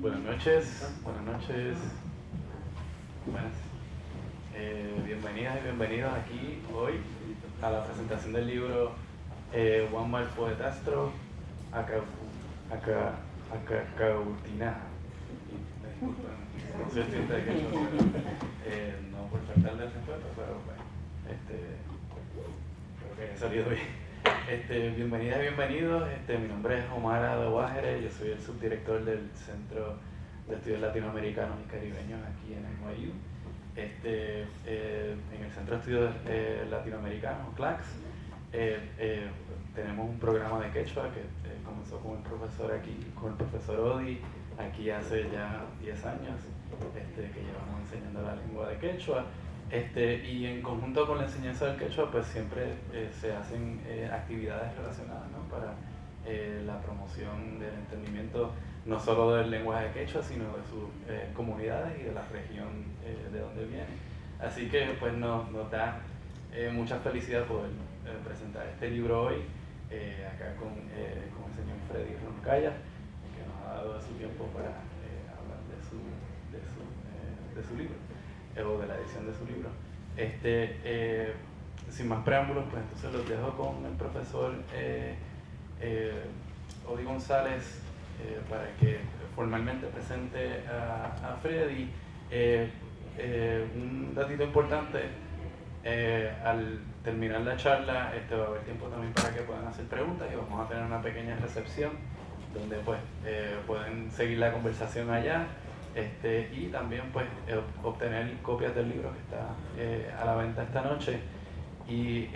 Buenas noches. Buenas. Bienvenidas y bienvenidos aquí hoy a la presentación del libro Juan Mal Poetastro Acautina. No soy estudiante de quechua, pero no por faltar de respeto, pero bueno, creo que haya salido bien. Bienvenidas y bienvenidos. Mi nombre es Omar Adaguajere, yo soy el subdirector del Centro de Estudios Latinoamericanos y Caribeños aquí en NYU. En el Centro de Estudios Latinoamericanos, CLACS, tenemos un programa de quechua que comenzó con el profesor Odi, aquí hace ya 10 años, que llevamos enseñando la lengua de quechua. Y en conjunto con la enseñanza del quechua, pues siempre se hacen actividades relacionadas, ¿no? Para la promoción del entendimiento no solo del lenguaje quechua, sino de sus comunidades y de la región de donde vienen. Así que pues nos da mucha felicidad poder presentar este libro hoy, acá con el señor Freddy Roncaya, que nos ha dado su tiempo para hablar de su libro, o de la edición de su libro. Sin más preámbulos, pues entonces los dejo con el profesor Odi González para que formalmente presente a Freddy. Un datito importante, al terminar la charla va a haber tiempo también para que puedan hacer preguntas y vamos a tener una pequeña recepción donde pues pueden seguir la conversación allá. Y también pues obtener copias del libro que está a la venta esta noche. Y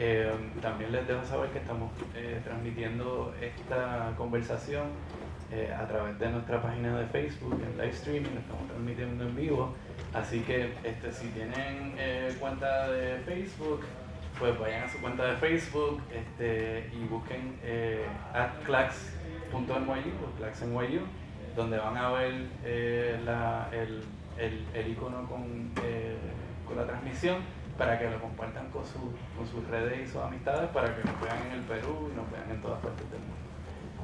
también les dejo saber que estamos transmitiendo esta conversación a través de nuestra página de Facebook, en live streaming, lo estamos transmitiendo en vivo. Así que si tienen cuenta de Facebook, pues vayan a su cuenta de Facebook y busquen @clax.nyu o claxNYU, donde van a ver el icono con la transmisión, para que lo compartan con sus redes y sus amistades, para que nos vean en el Perú y nos vean en todas partes del mundo.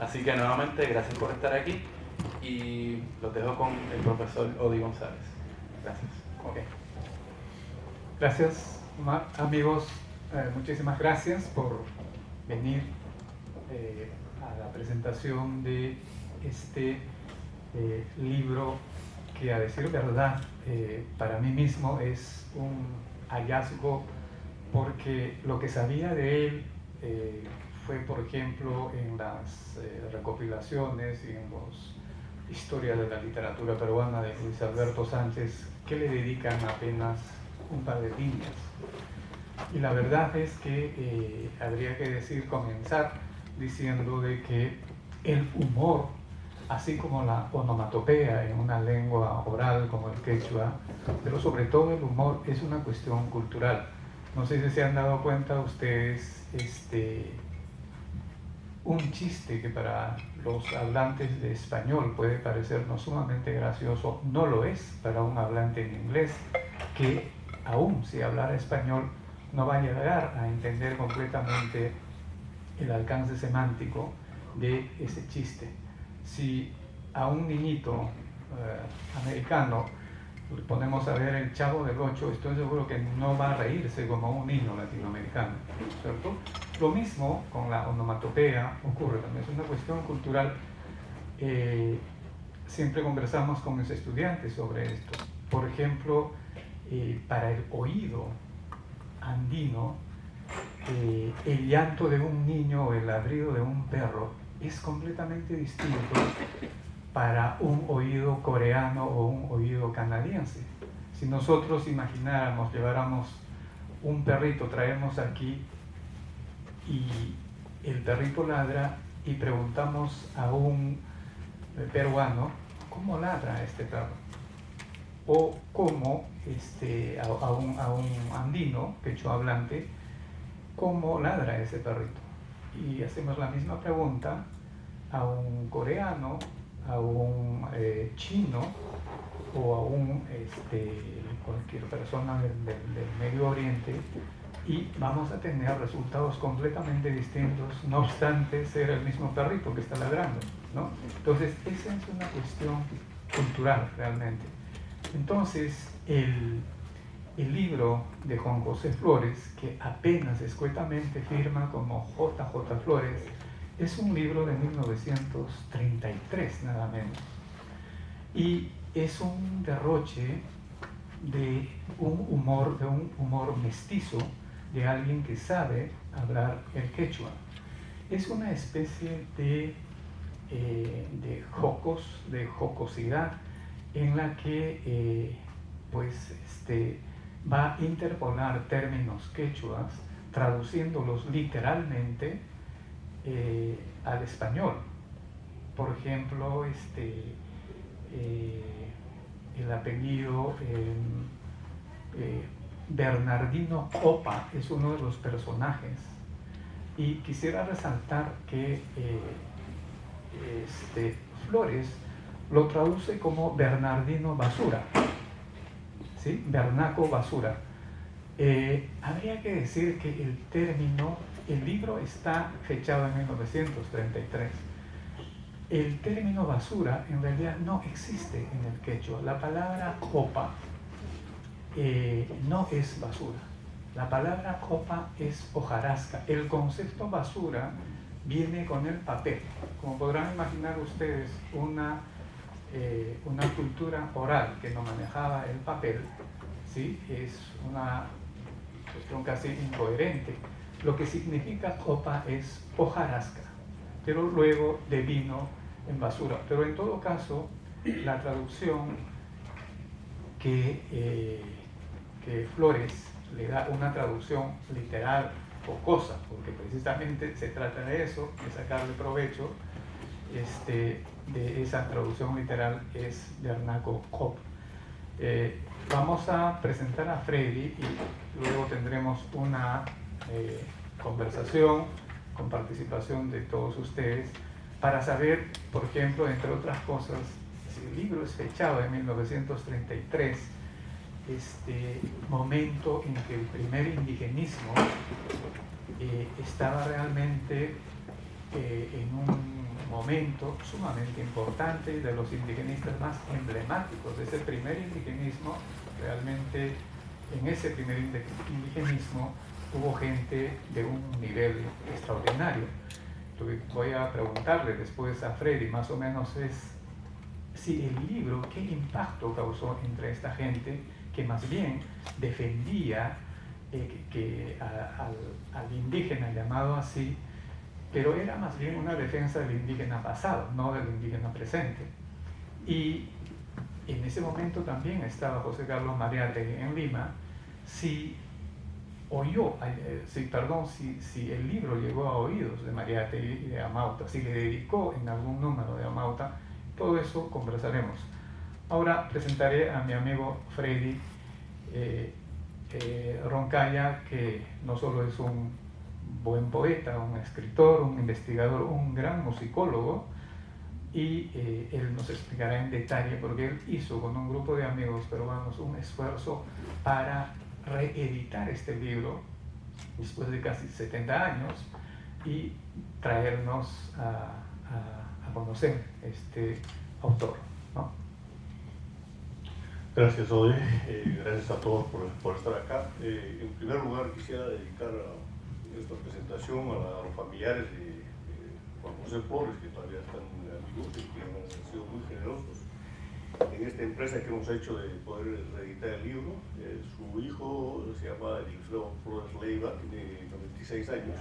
Así que nuevamente, gracias por estar aquí y los dejo con el profesor Odi González. Gracias. Okay. Gracias, Omar. Amigos, muchísimas gracias por venir a la presentación de este libro que, a decir verdad, para mí mismo es un hallazgo, porque lo que sabía de él fue, por ejemplo, en las recopilaciones y en las historias de la literatura peruana de Luis Alberto Sánchez, que le dedican apenas un par de líneas. Y la verdad es que habría que comenzar diciendo de que el humor, así como la onomatopea en una lengua oral como el quechua, pero sobre todo el humor, es una cuestión cultural. No sé si se han dado cuenta ustedes, un chiste que para los hablantes de español puede parecernos sumamente gracioso, no lo es para un hablante en inglés, que aún si hablara español no va a llegar a entender completamente el alcance semántico de ese chiste. Si a un niñito americano le ponemos a ver el Chavo del Ocho, estoy seguro que no va a reírse como un niño latinoamericano, ¿cierto? Lo mismo con la onomatopea ocurre también, es una cuestión cultural. Siempre conversamos con mis estudiantes sobre esto. Por ejemplo, para el oído andino, el llanto de un niño o el ladrido de un perro es completamente distinto para un oído coreano o un oído canadiense. Si nosotros imagináramos, lleváramos un perrito, traemos aquí y el perrito ladra, y preguntamos a un peruano cómo ladra este perro, o cómo a un andino quechua hablante, cómo ladra ese perrito, y hacemos la misma pregunta a un coreano, a un chino o a un cualquier persona del Medio Oriente, y vamos a tener resultados completamente distintos, no obstante ser el mismo perrito que está ladrando, ¿no? Entonces esa es una cuestión cultural realmente. Entonces, el libro de Juan José Flores, que apenas escuetamente firma como JJ Flores, es un libro de 1933 nada menos. Y es un derroche de un humor mestizo, de alguien que sabe hablar el quechua. Es una especie de jocosidad en la que va a interpolar términos quechuas, traduciéndolos literalmente al español. Por ejemplo, el apellido Bernardino Copa es uno de los personajes, y quisiera resaltar que Flores lo traduce como Bernardino Basura, ¿sí? Bernaco Basura. Habría que decir que el libro está fechado en 1933. El término basura en realidad no existe en el quechua. La palabra copa no es basura. La palabra copa es hojarasca. El concepto basura viene con el papel. Como podrán imaginar ustedes, una cultura oral que no manejaba el papel, ¿sí? Es una cuestión casi incoherente. Lo que significa copa es hojarasca, pero luego devino en basura. Pero en todo caso, la traducción que Flores le da, una traducción literal jocosa, porque precisamente se trata de eso, de sacarle provecho, de esa traducción literal es Bernaco Cop. Vamos a presentar a Freddy y luego tendremos una conversación con participación de todos ustedes para saber, por ejemplo, entre otras cosas, si el libro es fechado en 1933, momento en que el primer indigenismo estaba realmente en un momento sumamente importante, de los indigenistas más emblemáticos de ese primer indigenismo. Realmente en ese primer indigenismo hubo gente de un nivel extraordinario. Lo que voy a preguntarle después a Freddy más o menos es si el libro, qué impacto causó entre esta gente que más bien defendía al indígena llamado así, pero era más bien una defensa del indígena pasado, no del indígena presente. Y en ese momento también estaba José Carlos Mariátegui en Lima. Si el libro llegó a oídos de Mariátegui y de Amauta, si le dedicó en algún número de Amauta, todo eso conversaremos. Ahora presentaré a mi amigo Freddy Roncaya, que no solo es un buen poeta, un escritor, un investigador, un gran musicólogo, y él nos explicará en detalle porque él hizo con un grupo de amigos peruanos un esfuerzo para reeditar este libro después de casi 70 años y traernos a conocer este autor, ¿no? Gracias, Ode. Gracias a todos por estar acá. En primer lugar, quisiera dedicar esta presentación a los familiares de Juan José Flores, que todavía están amigos y que han sido muy generosos en esta empresa que hemos hecho de poder reeditar el libro. Su hijo se llama Elifredo Flores Leiva, tiene 96 años.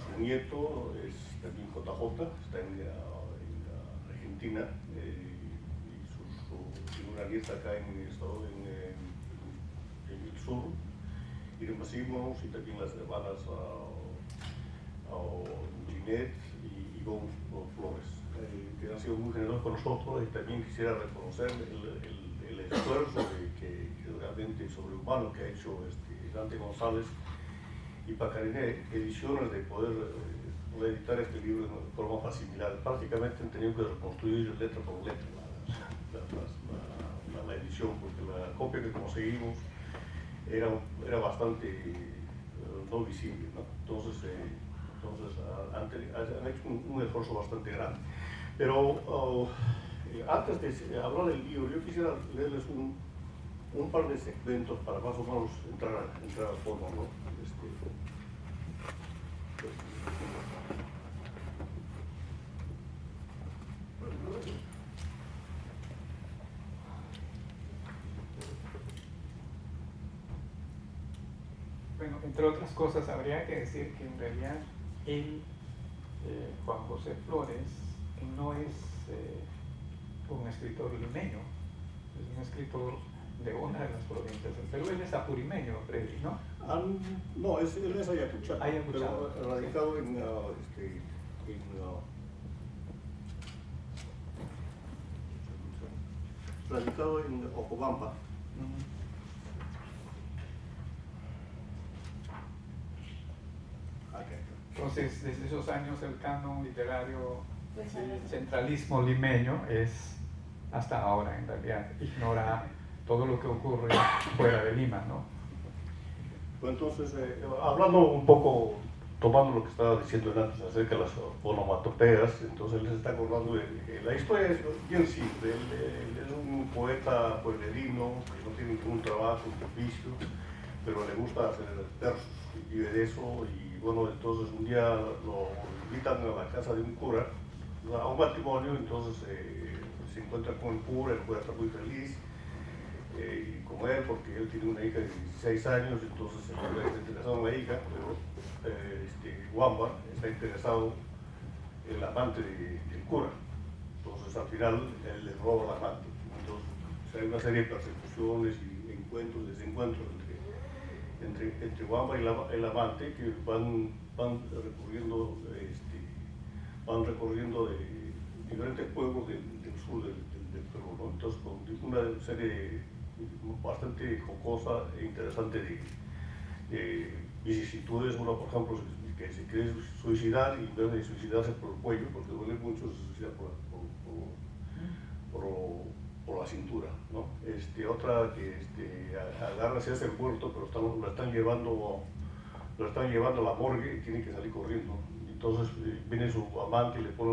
Su nieto es también JJ, está en Argentina, y tiene una nieta acá en el sur, Irma Simons, y también las hermanas Ginette y Ivonne Flores, que han sido muy generosos con nosotros. Y también quisiera reconocer el esfuerzo que realmente sobrehumano que ha hecho Dante González y Pacariné Ediciones de poder reeditar este libro de forma similar. Prácticamente han tenido que reconstruir letra por letra la edición, porque la copia que conseguimos era bastante no visible, ¿no? Entonces han hecho un esfuerzo bastante grande. Pero Antes de hablar del libro, yo quisiera leerles un par de segmentos para más o menos entrar al fondo, ¿no? Bueno, entre otras cosas, habría que decir que en realidad él, Juan José Flores, no es un escritor limeño, es un escritor de una de las provincias del Perú. Él es apurimeño, Freddy, ¿no? No, él es ayacuchano, Ayacuchano, pero radicado sí. Radicado en Ocobamba. Entonces, desde esos años el canon literario, el centralismo limeño es hasta ahora, en realidad, ignora todo lo que ocurre fuera de Lima, ¿no? Bueno, entonces, hablando un poco, tomando lo que estaba diciendo antes acerca de las onomatopeas, entonces les está acordando de la historia es bien simple. Él es un poeta pueblerino que no tiene ningún trabajo, ni oficio, pero le gusta hacer versos y vive de eso. Y bueno, entonces un día lo invitan a la casa de un cura, a un matrimonio, entonces se encuentra con el cura está muy feliz. Y como él, porque él tiene una hija de 16 años, entonces él está interesado en la hija, pero Wamba está interesado en el amante del cura. Entonces al final él le roba al amante. Entonces hay una serie de persecuciones y encuentros, desencuentros entre Wamba y el amante, que van recorriendo de diferentes pueblos del sur del Perú, ¿no? Entonces con una serie bastante jocosa e interesante de vicisitudes. Uno, por ejemplo, que se quiere suicidar y en vez de suicidarse por el cuello, porque duele mucho, se suicida por la cintura, ¿no? Otra que agarra, se hace el muerto, pero lo están llevando a la morgue y tiene que salir corriendo. Entonces viene su amante y le pone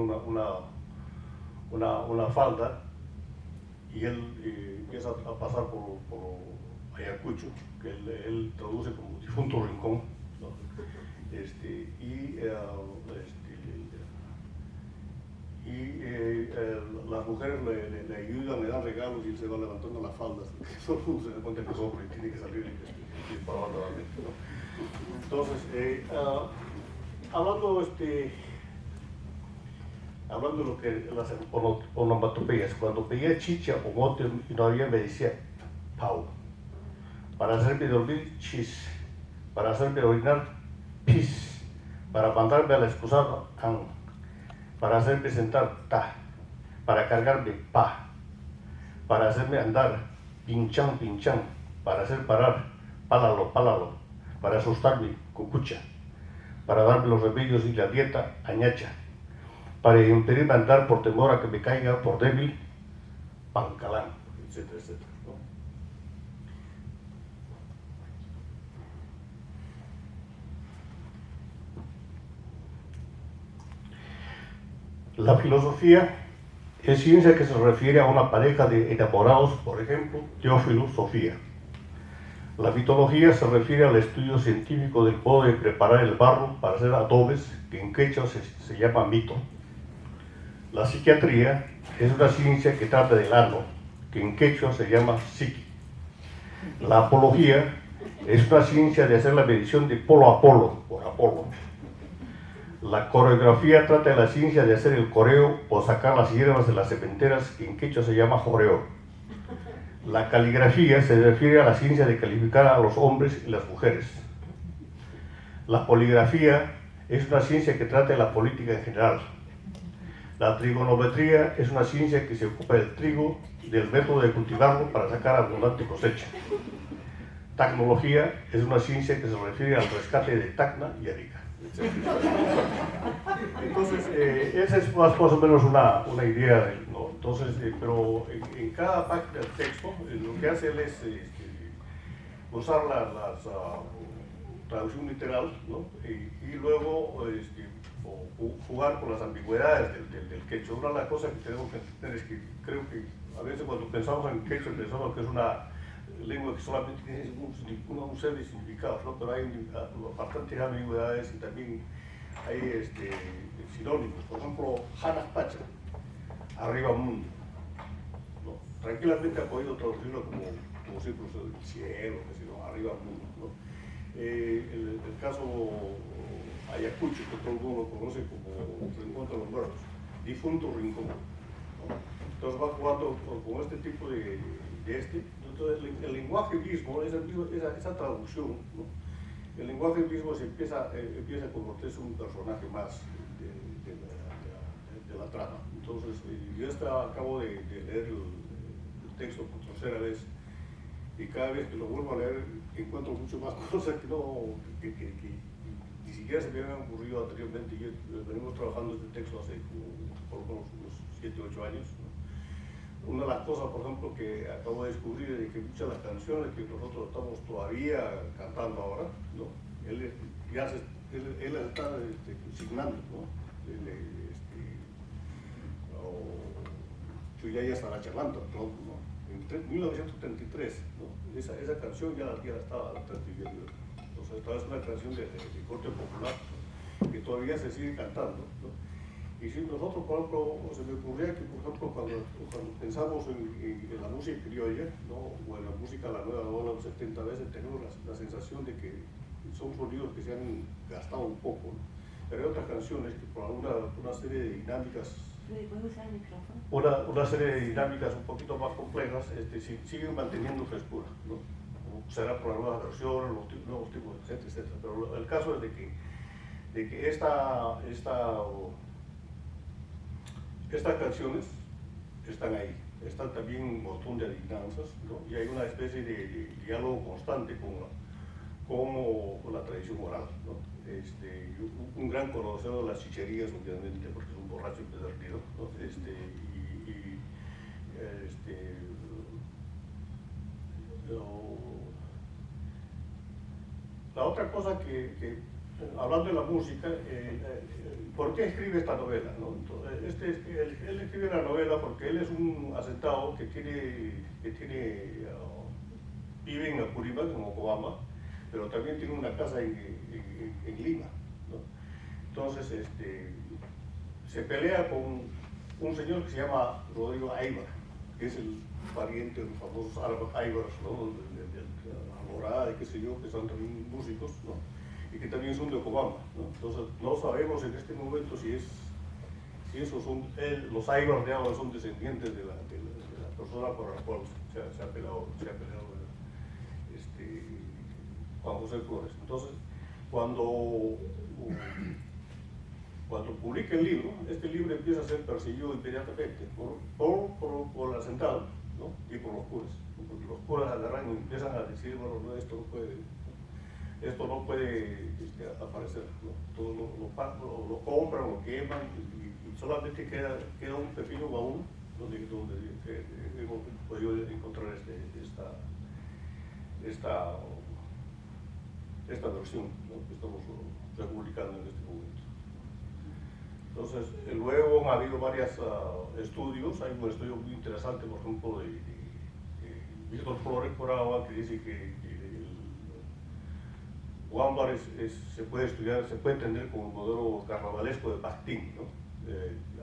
una falda, y él empieza a pasar por Ayacucho, que él traduce como difunto rincón, ¿no? Las mujeres le ayudan, le dan regalos y él se va levantando las faldas. Solo se da cuenta que es hombre y tiene que salir y disparar nuevamente, ¿no? Entonces, hablando de lo que las onomatopeyas, cuando pedía chicha o mote y no había, me decía pau. Para hacerme dormir, chis. Para hacerme orinar, pis. Para mandarme a la excusada, an. Para hacerme sentar, ta. Para cargarme, pa. Para hacerme andar, pinchan, pinchan. Para hacer parar, pálalo, pálalo. Para asustarme, cucucha. Para darme los remedios y la dieta, añacha. Para impedirme andar por temor a que me caiga por débil, pancalán, etcétera, etcétera, ¿no? La filosofía es ciencia que se refiere a una pareja de enamorados, por ejemplo, Teófilo, Sofía. La mitología se refiere al estudio científico del modo de preparar el barro para hacer adobes, que en quechua se llama mito. La psiquiatría es una ciencia que trata del ano, que en quechua se llama psiqui. La apología es una ciencia de hacer la medición de polo a polo, por Apolo. La coreografía trata de la ciencia de hacer el coreo o sacar las hierbas de las cementeras, que en quechua se llama joreo. La caligrafía se refiere a la ciencia de calificar a los hombres y las mujeres. La poligrafía es una ciencia que trata de la política en general. La trigonometría es una ciencia que se ocupa del trigo, del método de cultivarlo para sacar abundante cosecha. Tecnología es una ciencia que se refiere al rescate de Tacna y Arica, etc. Entonces, esa es más o menos una idea, ¿no? Entonces, pero en cada página del texto, lo que hace él es usar la traducción literal, ¿no? Y luego jugar con las ambigüedades del quechua. Una de las cosas que tenemos que entender es que creo que a veces cuando pensamos en quechua pensamos que es una lengua que solamente tiene un serie de significados, ¿no? Pero hay bastantes ambigüedades y también hay sinónimos. Por ejemplo, Hanaspacha, arriba mundo, ¿no? Tranquilamente ha podido traducirlo como círculos del cielo, ¿no? Arriba mundo, ¿no? El caso Ayacucho, que todo el mundo lo conoce como Rincón de los Muertos, difunto rincón, ¿no? Entonces va jugando con este tipo de entonces el lenguaje mismo, esa traducción, ¿no? El lenguaje mismo se empieza a convertirse en un personaje más de la trama. Entonces yo acabo de leer el texto por tercera vez y cada vez que lo vuelvo a leer encuentro mucho más cosas que ni siquiera se me habían ocurrido anteriormente. Venimos trabajando este texto hace por lo menos unos 7 u 8 años, ¿no? Una de las cosas, por ejemplo, que acabo de descubrir es que muchas de las canciones que nosotros estamos todavía cantando ahora, ¿no? Él las está signando, ¿no? Chuyaya Sarachalanta, ¿no? En 1933, ¿no? Esa canción ya la estaba transcribiendo. Entonces, esta es una canción de corte popular que todavía se sigue cantando, ¿no? Y si nosotros, por ejemplo, se me ocurría que, por ejemplo, cuando pensamos en la música criolla, ¿no? O en la música la nueva ola de los 70, veces tenemos la sensación de que son sonidos que se han gastado un poco, ¿no? Pero hay otras canciones que por una serie de dinámicas, una serie de dinámicas un poquito más complejas, siguen manteniendo frescura, ¿no? Será por las nuevas versiones, los nuevos tipos de gente, etc. Pero el caso es de que estas canciones están ahí, están también un montón de adivinanzas, ¿no? Y hay una especie de diálogo constante con la tradición oral, ¿no? Un gran conocedor de las chicherías, obviamente, porque es un borracho empedernido, ¿no? La otra cosa que hablando de la música, ¿por qué escribe esta novela, ¿no? Entonces, él escribe la novela porque él es un asentado que vive en Apurímac, en Mocobamba, pero también tiene una casa en Lima, ¿no? Entonces, se pelea con un señor que se llama Rodrigo Aybar, que es el pariente de los famosos Aybars, ¿no? De Alborada, qué sé yo, que son también músicos, ¿no? Y que también son de Cobamba, ¿no? Entonces, no sabemos en este momento si esos son los Aybars de ahora son descendientes de la persona por la cual se ha peleado Juan José Flores. Entonces, cuando publica el libro, este libro empieza a ser perseguido inmediatamente por el asentado, ¿no? Y por los curas, ¿no? Porque los curas agarran y empiezan a decir, bueno, no, esto no puede aparecer, ¿no? Todo lo compran, lo queman y solamente queda un pequeño baúl donde hemos podido encontrar esta versión, ¿no? Que estamos republicando en este momento. Entonces, luego ha habido varios estudios. Hay un estudio muy interesante, por ejemplo, de Víctor Flores Coragua, que dice que Huámbar se puede estudiar, se puede entender como un modelo carnavalesco de Pastín, ¿no?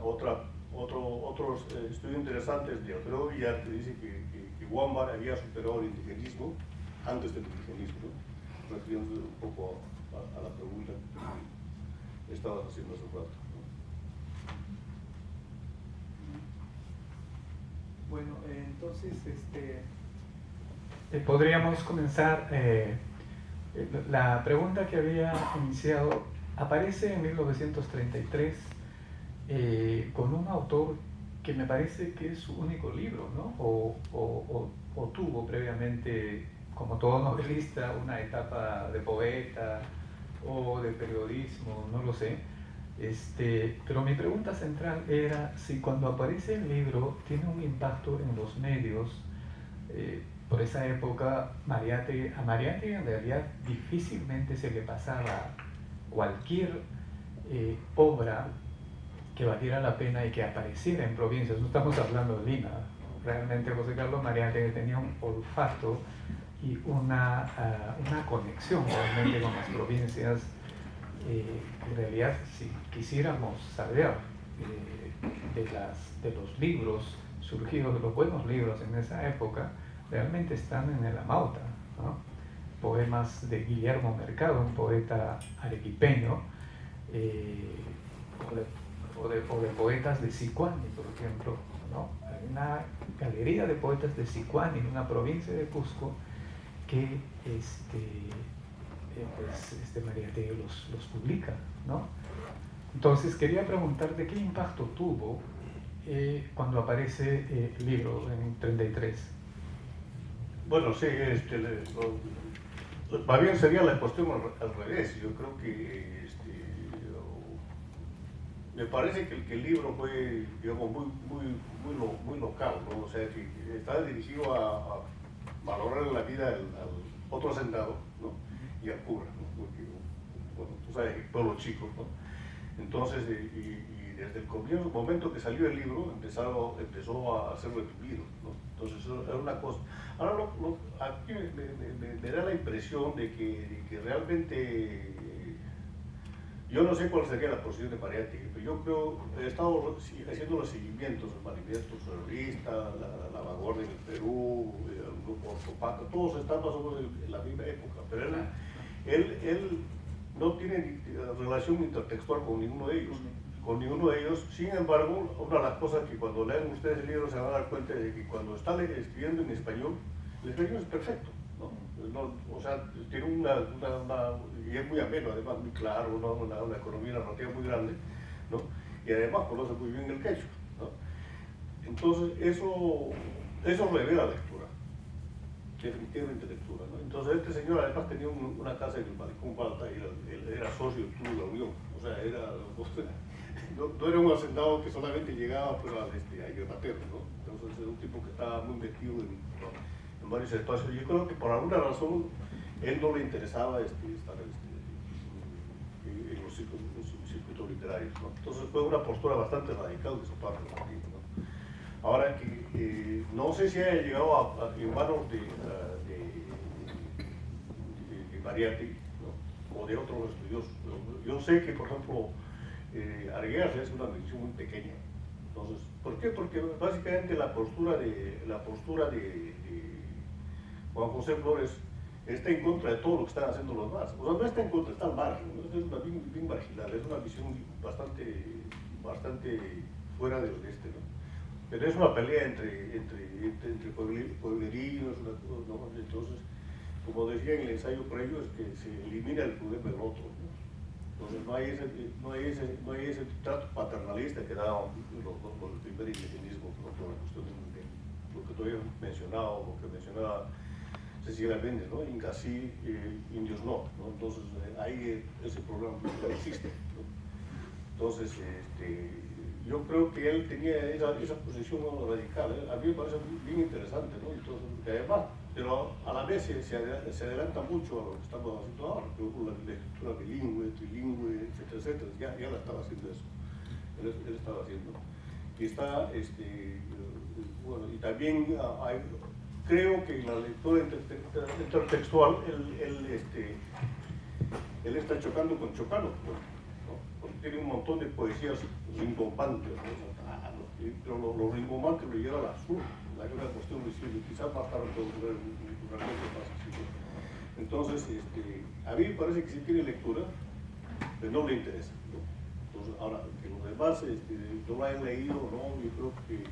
Otros estudios interesantes de Alfredo Villar, que dice que Huámbar había superado el indigenismo antes del indigenismo, ¿no? Refiriéndose un poco a la pregunta que estabas haciendo hace rato, ¿no? Bueno, entonces podríamos comenzar. La pregunta que había iniciado aparece en 1933 con un autor que me parece que es su único libro, ¿no? O tuvo previamente, como todo novelista, una etapa de poeta o de periodismo, no lo sé. Pero mi pregunta central era si cuando aparece el libro tiene un impacto en los medios. Por esa época, a Mariátegui en realidad difícilmente se le pasaba cualquier obra que valiera la pena y que apareciera en provincias. No estamos hablando de Lima. Realmente José Carlos Mariátegui tenía un olfato y una conexión realmente con las provincias. En realidad, si quisiéramos saber de los libros surgidos, de los buenos libros en esa época, realmente están en el Amauta, ¿no? Poemas de Guillermo Mercado, un poeta arequipeño, o de poetas de Sicuani, por ejemplo, ¿no? Hay una galería de poetas de Sicuani en una provincia de Cusco que Mariátegui los publica, ¿no? Entonces quería preguntarte qué impacto tuvo cuando aparece el libro en 33. Bueno, sí, más bien sería la cuestión al revés. Yo creo que me parece que el libro fue, digamos, muy local, ¿no? O sea, que estaba dirigido a valorar la vida al otro hacendado, ¿no? Y al cura, ¿no? Porque, bueno, tú sabes, pueblo chico, ¿no? Entonces, y desde el comienzo, momento que salió el libro, empezó a ser reprimido, ¿no? Entonces, eso era una cosa. Ahora, aquí me da la impresión de que realmente, yo no sé cuál sería la posición de Mariátegui, pero yo creo, he estado haciendo los seguimientos, los manifestos terroristas, la vanguardia en el Perú, el grupo Ortopaca, todos están más o menos en la misma época, pero él no tiene relación intertextual con ninguno de ellos. Sin embargo, una de las cosas que cuando leen ustedes el libro se van a dar cuenta de que cuando está escribiendo en español, el español es perfecto, ¿no? O sea, tiene y es muy ameno, además muy claro, ¿no? una economía narrativa muy grande, ¿no? Y además conoce muy bien el quechua, ¿no? Entonces, eso revela lectura, definitivamente lectura, ¿no? Entonces, este señor además tenía una casa en el Malecón Balta y él era socio del Club de la Unión, o sea, no era un hacendado que solamente llegaba pues, a Inglaterra, ¿no? Entonces, era un tipo que estaba muy metido en varios espacios. Yo creo que por alguna razón él no le interesaba estar en los circuitos literarios, ¿no? Entonces fue una postura bastante radical de su parte, ¿no? Ahora que no sé si haya llegado en manos de Mariátegui, ¿no? O de otros estudiosos. Yo sé que, por ejemplo, Arguedas es una mención muy pequeña. Entonces, ¿por qué? Porque básicamente la postura de Juan José Flores está en contra de todo lo que están haciendo los demás. O sea, no está en contra, está al margen, ¿no? Es una bien marginal, es una visión bastante fuera del este, ¿no? Pero es una pelea entre pueblerinos, ¿no? Entonces, como decía en el ensayo previo, es que se elimina el problema del otro, ¿no? Entonces no hay ese trato paternalista que da el primer indigenismo, ¿no? Por la cuestión de lo que todavía mencionaba, lo que mencionaba Cecilia Méndez, ¿no? Incas sí, indios no, ¿no? Entonces ahí ese problema no existe, ¿no? Entonces yo creo que él tenía esa posición radical, ¿eh? A mí me parece bien interesante, ¿no? Entonces, además, pero a la vez se adelanta mucho a lo que estamos haciendo ahora, con la lectura bilingüe, trilingüe, etcétera, ya la estaba haciendo eso, él estaba haciendo. Y está, bueno, y también creo que en la lectura intertextual él está chocando con Chocano, ¿no? Porque tiene un montón de poesías rimbombantes, ¿no? Pero los rimbombantes lo lleva al absurdo. Hay una cuestión visible, quizás más tarde puedo ver una cosa más así. Entonces, a mí me parece que sí tiene lectura, pero no le interesa, ¿no? Entonces, ahora, que los demás no lo hayan leído, ¿no? Yo creo que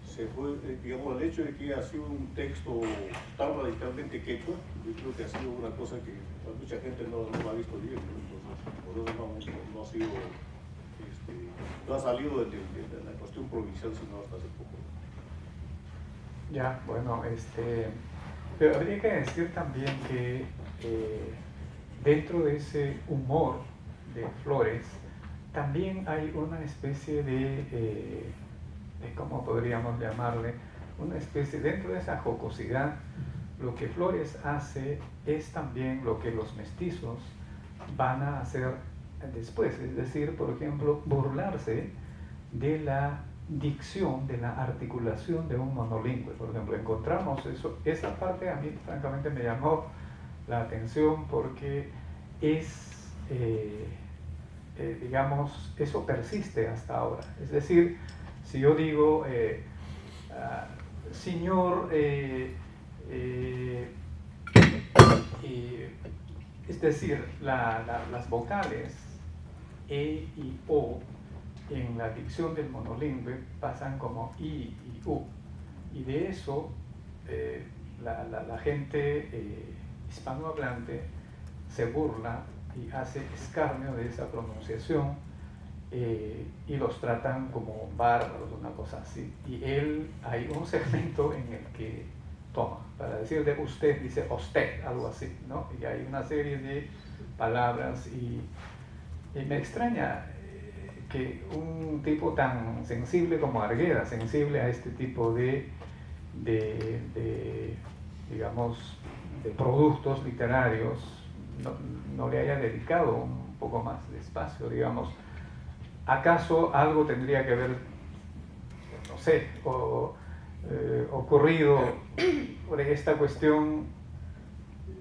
se fue, digamos, el hecho de que haya sido un texto tan radicalmente quechua, yo creo que ha sido una cosa que mucha gente no lo ha visto bien, ¿no? Entonces, por eso no ha sido, no ha salido de la cuestión provincial, sino hasta hace poco. Ya, bueno, pero habría que decir también que dentro de ese humor de Flores también hay una especie de ¿cómo podríamos llamarle? Una especie, dentro de esa jocosidad, lo que Flores hace es también lo que los mestizos van a hacer después, es decir, por ejemplo, burlarse de la dicción, de la articulación de un monolingüe. Por ejemplo, encontramos eso, esa parte a mí francamente me llamó la atención porque es, digamos, eso persiste hasta ahora. Es decir, si yo digo, señor, es decir, las vocales E y O en la dicción del monolingüe pasan como I y U. Y de eso la gente hispanohablante se burla y hace escarnio de esa pronunciación y los tratan como bárbaros, una cosa así. Y hay un segmento en el que toma, para decir de usted, dice usted, algo así, ¿no? Y hay una serie de palabras y me extraña que un tipo tan sensible como Argueda, sensible a este tipo de digamos, de productos literarios, no le haya dedicado un poco más de espacio, digamos. ¿Acaso algo tendría que haber, no sé, ocurrido por esta cuestión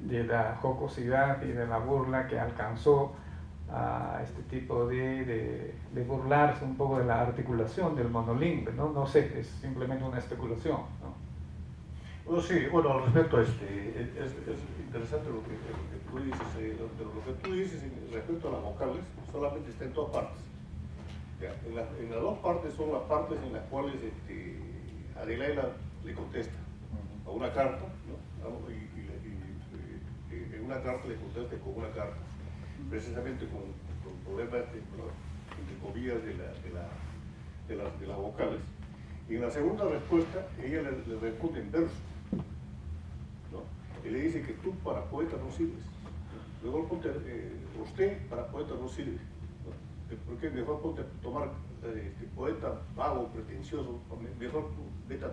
de la jocosidad y de la burla que alcanzó a este tipo de burlarse un poco de la articulación del monolingüe, ¿no? No sé, es simplemente una especulación, ¿no? Bueno, sí, bueno, al respecto, es interesante lo que tú dices, lo que tú dices respecto a las vocales, solamente está en todas partes. Ya, en las dos partes son las partes en las cuales Adelaida le contesta a una carta, ¿no? Y en una carta le contesta con una carta, precisamente con problemas entre comillas de las vocales. Y en la segunda respuesta ella le responde en verso, ¿no? Y le dice que tú para poeta no sirves, ¿no? Luego ponte, usted para poeta no sirve, ¿no? Porque mejor ponte a tomar poeta vago, pretencioso, mejor vete a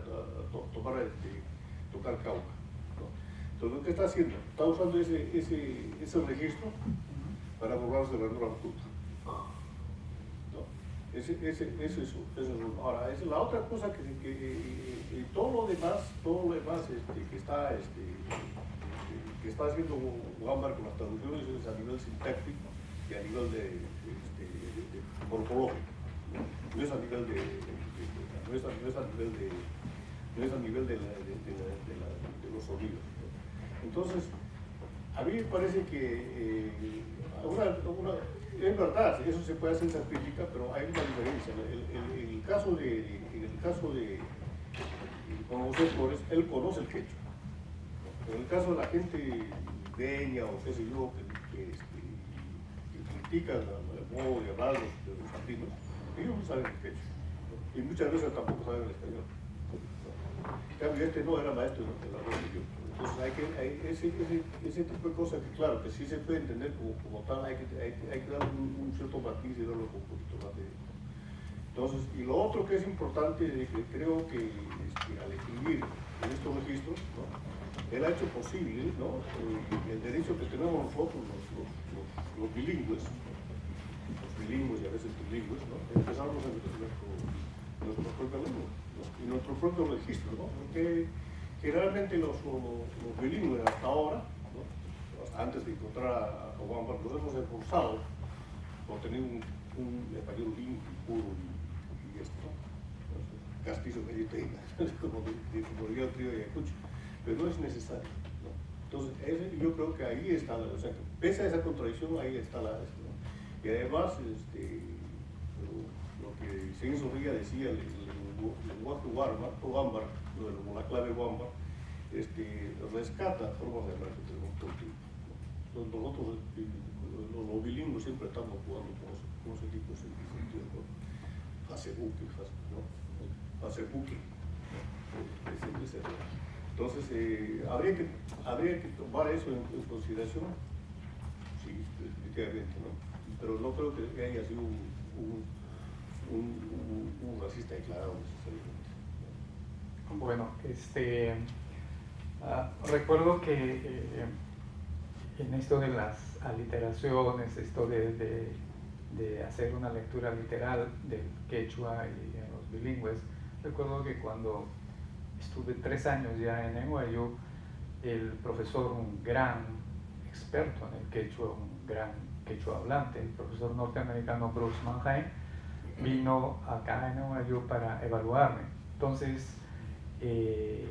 tocar cauca, ¿no? Entonces, ¿qué está haciendo? Está usando ese registro para burlarse de la nueva cultura. Eso es uno. Ahora, es la otra cosa que todo lo demás que está haciendo Wambar con las traducciones es a nivel sintáctico y a nivel de morfológico. No es a nivel de los sonidos. Entonces, a mí me parece que es verdad, eso se puede hacer esa crítica, pero hay una diferencia. En el caso de Juan José Flores, él conoce el quechua. En el caso de la gente deña o qué sé yo, que critican el modo de hablar de los andinos, ellos no saben el quechua. Y muchas veces tampoco saben el español. En cambio, no era maestro de la religión. Entonces hay ese tipo de cosas que claro, que sí se puede entender como tal, hay que dar un cierto matiz y darle un poquito más de... Entonces, y lo otro que es importante, que creo que al escribir en estos registros, ¿no? Él ha hecho posible, ¿no? El derecho que tenemos nosotros, los bilingües, y a veces trilingües, ¿no? Empezamos en nuestra propia lengua, ¿no? Y nuestro propio registro, ¿no? Porque generalmente los bilingües hasta ahora, ¿no? Hasta antes de encontrar a Wambar, nos hemos esforzado por tener un español limpio, puro y esto, ¿no? Castizo, galleta, como diría el trío de Ayacucho, pero no es necesario, ¿no? Entonces, yo creo que ahí está, o sea, pese a esa contradicción, ahí está ¿no? Y además, lo que Seín Zorrilla decía, el lenguaje Wambar, la clave Wambar, rescata formas de hablar que tenemos todo el tiempo, ¿no? Nosotros, los bilingües, siempre estamos jugando con ese tipo de sentido, ¿no? Facebook, ¿no? Facebook, ¿no? Entonces, habría que tomar eso en consideración, sí, definitivamente, ¿no? Pero no creo que haya sido un racista declarado necesariamente. Bueno, recuerdo que en esto de las aliteraciones, esto de de hacer una lectura literal del quechua y en los bilingües. Recuerdo que cuando estuve 3 años ya en NYU, el profesor, un gran experto en el quechua, un gran quechua hablante, el profesor norteamericano Bruce Mannheim, vino acá en NYU para evaluarme. Entonces, él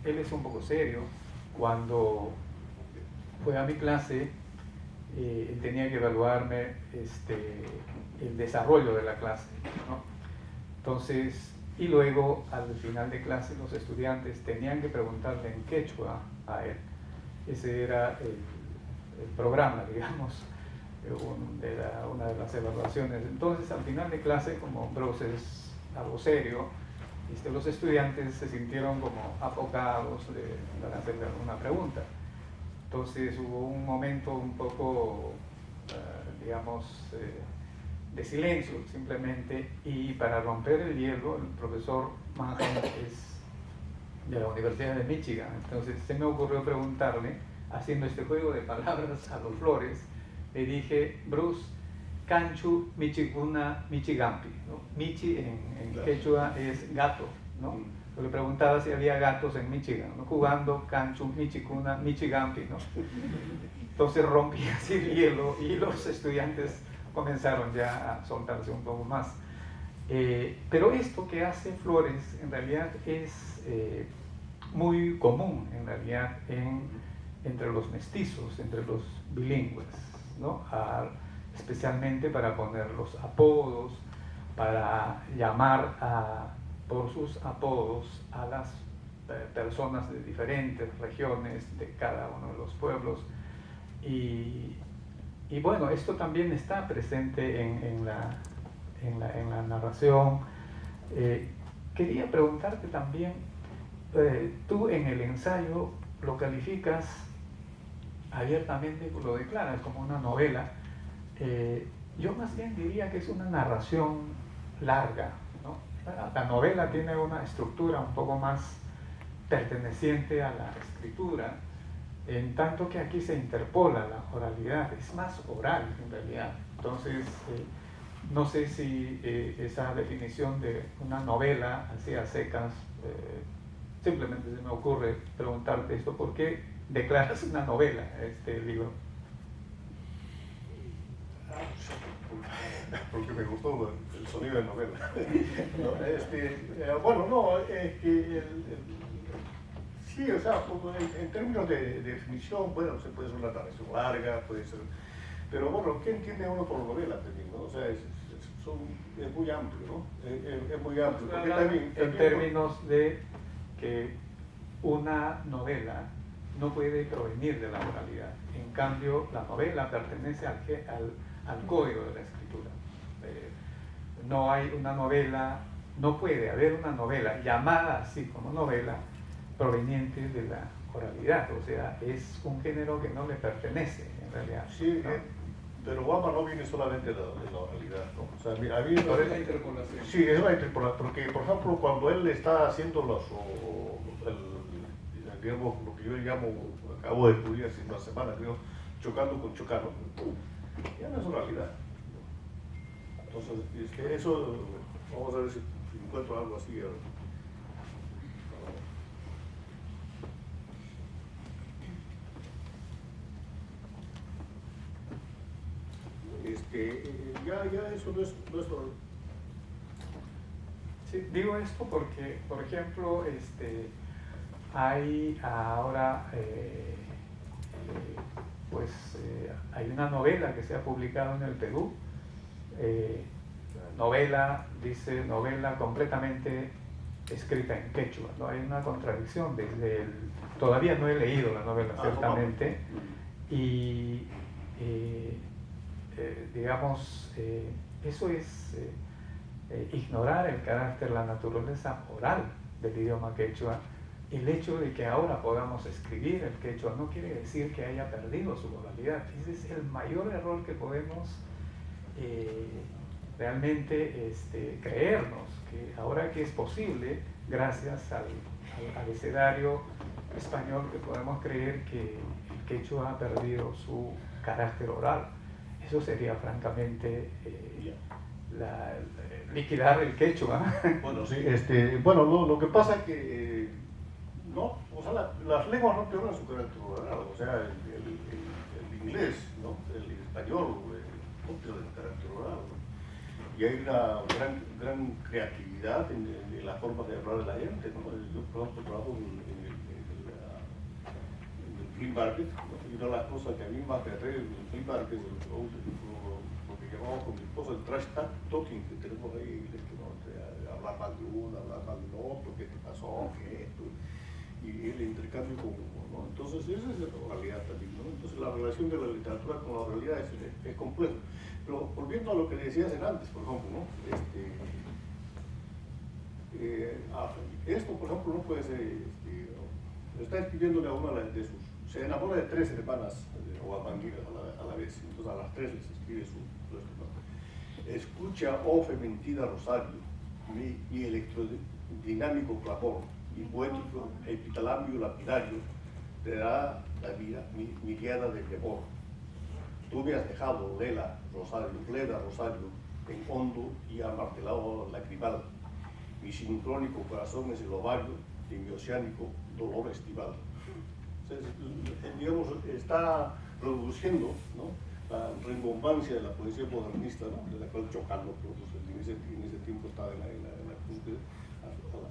es un poco serio. Cuando fue a mi clase, él tenía que evaluarme el desarrollo de la clase, ¿no? Entonces, y luego al final de clase los estudiantes tenían que preguntarle en quechua a él. Ese era el programa, digamos, una de las evaluaciones. Entonces, al final de clase, como Bruce es algo serio, los estudiantes se sintieron como afocados para hacerle alguna pregunta. Entonces hubo un momento un poco, digamos, de silencio simplemente, y para romper el hielo, el profesor Mannheim es de la Universidad de Michigan. Entonces se me ocurrió preguntarle, haciendo este juego de palabras a los Flores, le dije: Bruce, Canchu Michiguna Michigampi, ¿no? Michi en quechua es gato, ¿no? Yo le preguntaba si había gatos en Michigan, ¿no? Jugando Canchu Michiguna Michigampi, ¿no? Entonces rompí así el hielo y los estudiantes comenzaron ya a soltarse un poco más. Pero esto que hace Flores en realidad es muy común en realidad entre los mestizos, entre los bilingües, ¿no? Especialmente para poner los apodos, para llamar por sus apodos a las personas de diferentes regiones de cada uno de los pueblos. Y bueno, esto también está presente en la narración. Quería preguntarte también, tú en el ensayo lo calificas abiertamente, lo declaras como una novela. Yo más bien diría que es una narración larga, ¿no? La novela tiene una estructura un poco más perteneciente a la escritura, en tanto que aquí se interpola la oralidad, es más oral en realidad. Entonces, no sé si esa definición de una novela así a secas, simplemente se me ocurre preguntarte esto: ¿por qué declaras una novela este libro? Porque me gustó el sonido de novela. No, bueno, no, es que sí, o sea, en términos de definición, bueno, se puede ser una narración larga, puede ser, pero bueno, ¿qué entiende uno por novela también, no? O sea, es muy amplio, ¿no? Es muy amplio. Porque también, en términos de que una novela no puede provenir de la oralidad. En cambio, la novela pertenece al código de la escritura. No hay una novela, no puede haber una novela llamada así como novela proveniente de la oralidad. O sea, es un género que no le pertenece en realidad. Sí, ¿no? pero Guama no viene solamente de la oralidad, ¿no? O sea, a mí ¿Cuál es la interpolación? Sí, es la interpolación, porque por ejemplo cuando él está haciendo digamos, lo que yo llamo, acabo de descubrir hace una semana, creo, chocando con chocano, ya no es oralidad. Entonces, eso, vamos a ver si encuentro algo así. Ya eso no es oralidad. Sí, digo esto porque, por ejemplo, hay ahora, hay una novela que se ha publicado en el Perú, novela completamente escrita en quechua, ¿no? Hay una contradicción todavía no he leído la novela ciertamente, y digamos, eso es ignorar el carácter, la naturaleza oral del idioma quechua. El hecho de que ahora podamos escribir el quechua no quiere decir que haya perdido su oralidad. Ese es el mayor error que podemos realmente creernos, que ahora que es posible, gracias al abecedario español, que podemos creer que el quechua ha perdido su carácter oral. eso sería francamente liquidar el quechua. Bueno, sí, bueno, lo que pasa es que no, o sea, las lenguas no pierden su carácter rural, o sea, el inglés, ¿no? El español no pierde el carácter rural, ¿no? Y hay una gran creatividad en la forma de hablar de la gente, ¿no? Yo, por ejemplo, trabajo en el flea market, ¿no? Y una de las cosas que a mí más me atrae en el flea market es lo que llamamos con mi esposa el trash talking que tenemos ahí, ¿no? Hablar mal de uno, hablar mal del otro, qué te pasó, qué esto, y el intercambio con uno, ¿no? Entonces esa es la realidad también, ¿no? Entonces la relación de la literatura con la realidad es compleja. Pero volviendo a lo que decías antes, por ejemplo, ¿no? Esto, por ejemplo, no puede ser, está escribiéndole a una de sus, se enamora de 3 hermanas o abanguidas a la vez, entonces a las 3 les escribe su hermana. Escucha, oh fementida Rosario, mi electrodinámico clamor, mi poético epitalambio lapidario, te da la mirada de mi amor. Tú me has dejado, Leda Rosario, en hondo y amartelado lacrimal. Mi sincrónico corazón es el ovario de mi oceánico dolor estival. Entonces, digamos, está reduciendo, ¿no?, la rimbombancia de la poesía modernista, ¿no?, de la cual Chocano en ese tiempo estaba en la cúspide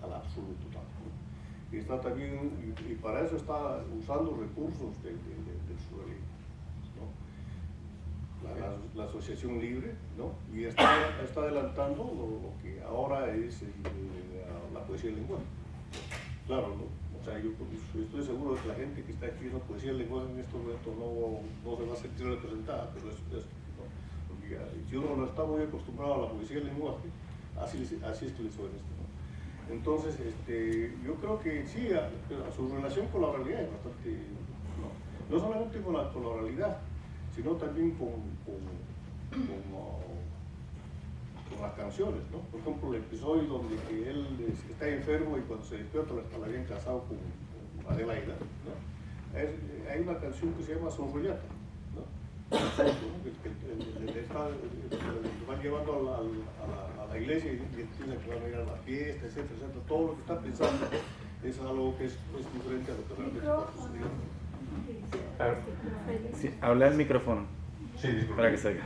al absoluto total, ¿no? Y está también, y para eso está usando recursos del surrealismo, ¿no? La asociación libre, ¿no? Y está adelantando lo que ahora es la poesía del lenguaje. Claro, ¿no? O sea, yo estoy seguro de que la gente que está escribiendo poesía del lenguaje en estos momentos no se va a sentir representada, pero ¿no? Porque si uno no está muy acostumbrado a la poesía del lenguaje, así es que le suena esto, ¿no? Entonces, yo creo que sí, su relación con la realidad es bastante, no solamente con la realidad, sino también con las canciones, ¿no? Por ejemplo, el episodio donde que él está enfermo y cuando se despierta está la bien casado con Adelaida, ¿no? Hay una canción que se llama Sonrollata, ¿no? Que le van llevando a la iglesia y tiene que van a ir a la fiesta, etcétera. Todo lo que está pensando es algo que es diferente a lo que realmente está sucediendo. Claro. Sí, habla el micrófono. Sí, disculpe. Para que se oiga.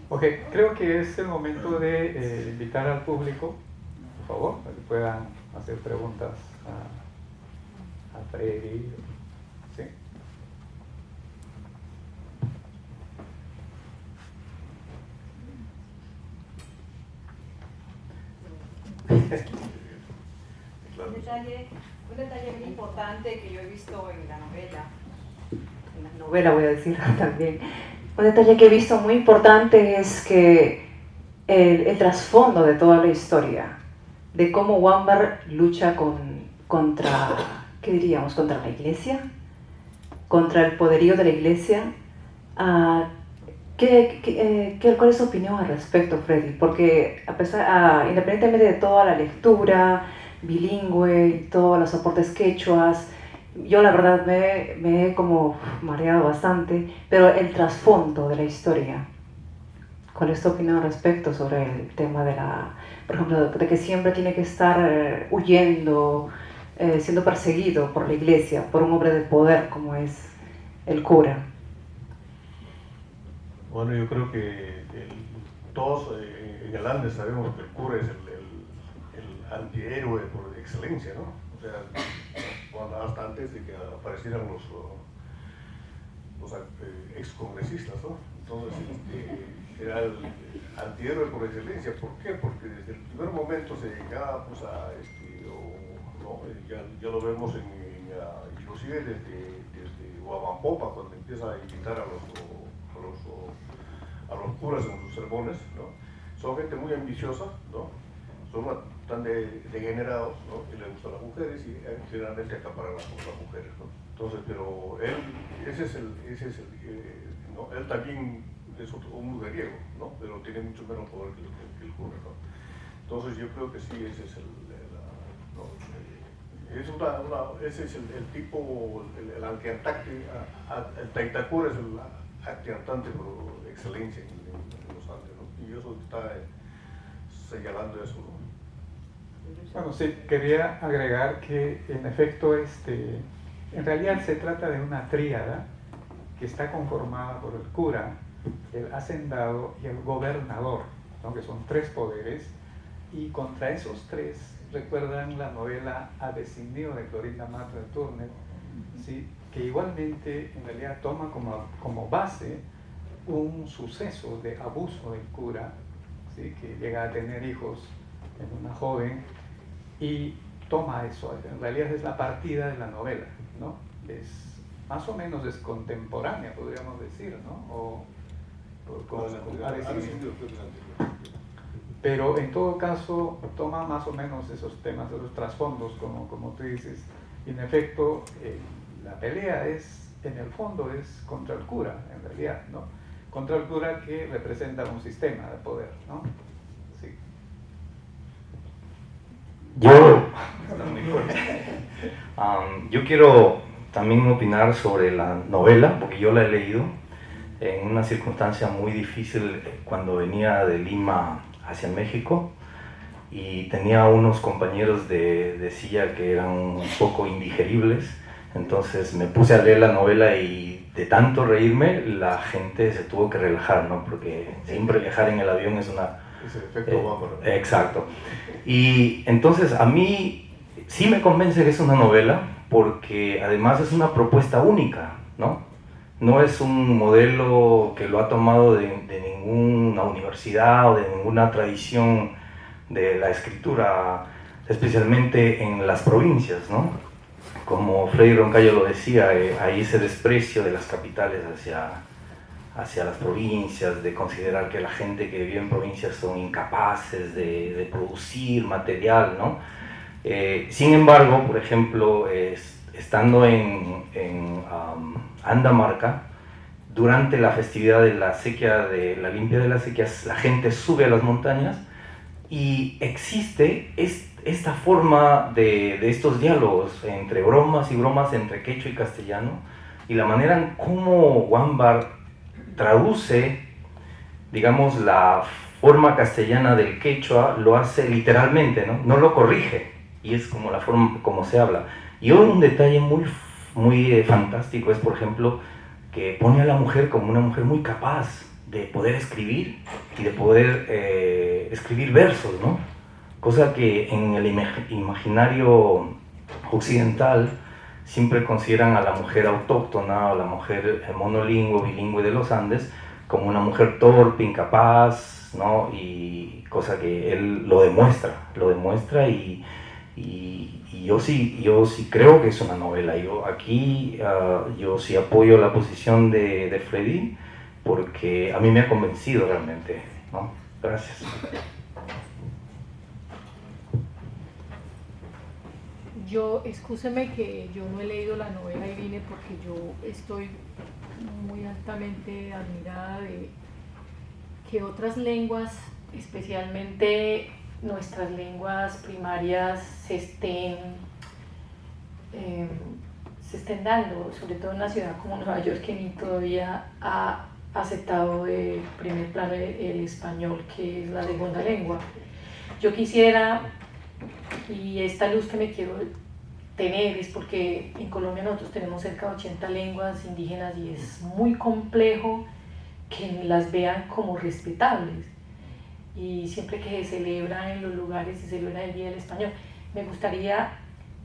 Ok, creo que es el momento de invitar al público, por favor, para que puedan hacer preguntas a Freddy. ¿Sí? Un detalle muy importante que yo he visto en la novela voy a decir también, un detalle que he visto muy importante es que el trasfondo de toda la historia, de cómo Wambar lucha contra, ¿qué diríamos?, contra la iglesia, contra el poderío de la iglesia. ¿Cuál es su opinión al respecto, Freddy? Porque independientemente de toda la lectura bilingüe, todos los aportes quechuas, yo la verdad me he como mareado bastante, pero el trasfondo de la historia, ¿cuál es tu opinión al respecto sobre el tema por ejemplo, de que siempre tiene que estar huyendo, siendo perseguido por la iglesia, por un hombre de poder como es el cura? Bueno, yo creo que todos en el Andes sabemos que el cura es el antihéroe por excelencia, ¿no? O sea, hasta antes de que aparecieran los excongresistas, ¿no? Entonces, era el antihéroe por excelencia. ¿Por qué? Porque desde el primer momento se llegaba, pues, ya lo vemos inclusive desde Huamampopa, cuando empieza a invitar a los curas en sus sermones, ¿no? Son gente muy ambiciosa, ¿no? Son tan degenerados, ¿no?, que les gustan las mujeres y generalmente acaparan a las mujeres, ¿no? Entonces, pero él, ¿no? Él también es un mujeriego, ¿no? Pero tiene mucho menos poder que el cura, ¿no? Entonces yo creo que sí, ese es ese es el tipo, el antiataque, el Taitacura es arte andante, pero de excelencia en los Andes, ¿no? Y eso está señalando eso, ¿no? Bueno, sí, quería agregar que en efecto en realidad se trata de una tríada que está conformada por el cura, el hacendado y el gobernador, ¿no? Que son tres poderes, y contra esos tres recuerdan la novela Abessindio de Clorinda Mata de Turner, ¿sí? Que igualmente en realidad toma como base un suceso de abuso del cura, ¿sí? Que llega a tener hijos en una joven y toma eso, en realidad es la partida de la novela, ¿no? Es más o menos es contemporánea, podríamos decir, ¿no? Pero en todo caso toma más o menos esos temas, esos trasfondos, como tú dices, y en efecto la pelea en el fondo es contra el cura, en realidad, ¿no? Contra el cura que representa un sistema de poder, ¿no? Sí. Yo quiero también opinar sobre la novela, porque yo la he leído en una circunstancia muy difícil cuando venía de Lima hacia México y tenía unos compañeros de silla que eran un poco indigeribles, entonces me puse a leer la novela y de tanto reírme la gente se tuvo que relajar, ¿no? Porque siempre viajar en el avión es una... Es el efecto Obama, ¿no? Exacto. Y entonces a mí sí me convence que es una novela porque además es una propuesta única, ¿no? No es un modelo que lo ha tomado de ninguna universidad o de ninguna tradición de la escritura, especialmente en las provincias, ¿no? Como Freddy Roncayo lo decía, hay ese desprecio de las capitales hacia las provincias, de considerar que la gente que vive en provincias son incapaces de producir material, ¿no? Sin embargo, por ejemplo, estando en Andamarca, durante la festividad de la sequía, de la limpia de las sequías, la gente sube a las montañas y existe esta forma de estos diálogos entre bromas y bromas entre quechua y castellano, y la manera en cómo Wambar traduce, digamos, la forma castellana del quechua, lo hace literalmente, ¿no? No lo corrige, y es como la forma como se habla. Y un detalle muy fantástico es, por ejemplo, que pone a la mujer como una mujer muy capaz de poder escribir y de poder escribir versos, ¿no? Cosa que en el imaginario occidental siempre consideran a la mujer autóctona, a la mujer monolingüe, bilingüe de los Andes, como una mujer torpe, incapaz, ¿no? Y cosa que él lo demuestra y yo sí creo que es una novela. Yo sí apoyo la posición de Freddy, porque a mí me ha convencido realmente, ¿no? Gracias. Excúseme que yo no he leído la novela y vine porque yo estoy muy altamente admirada de que otras lenguas, especialmente nuestras lenguas primarias, se estén dando, sobre todo en una ciudad como Nueva York, que ni todavía ha aceptado de primer plano el español, que es la segunda lengua. Yo quisiera, y esta luz que me quiero tener es porque en Colombia nosotros tenemos cerca de 80 lenguas indígenas y es muy complejo que las vean como respetables. Y siempre que se celebra en los lugares, se celebra el Día del Español, me gustaría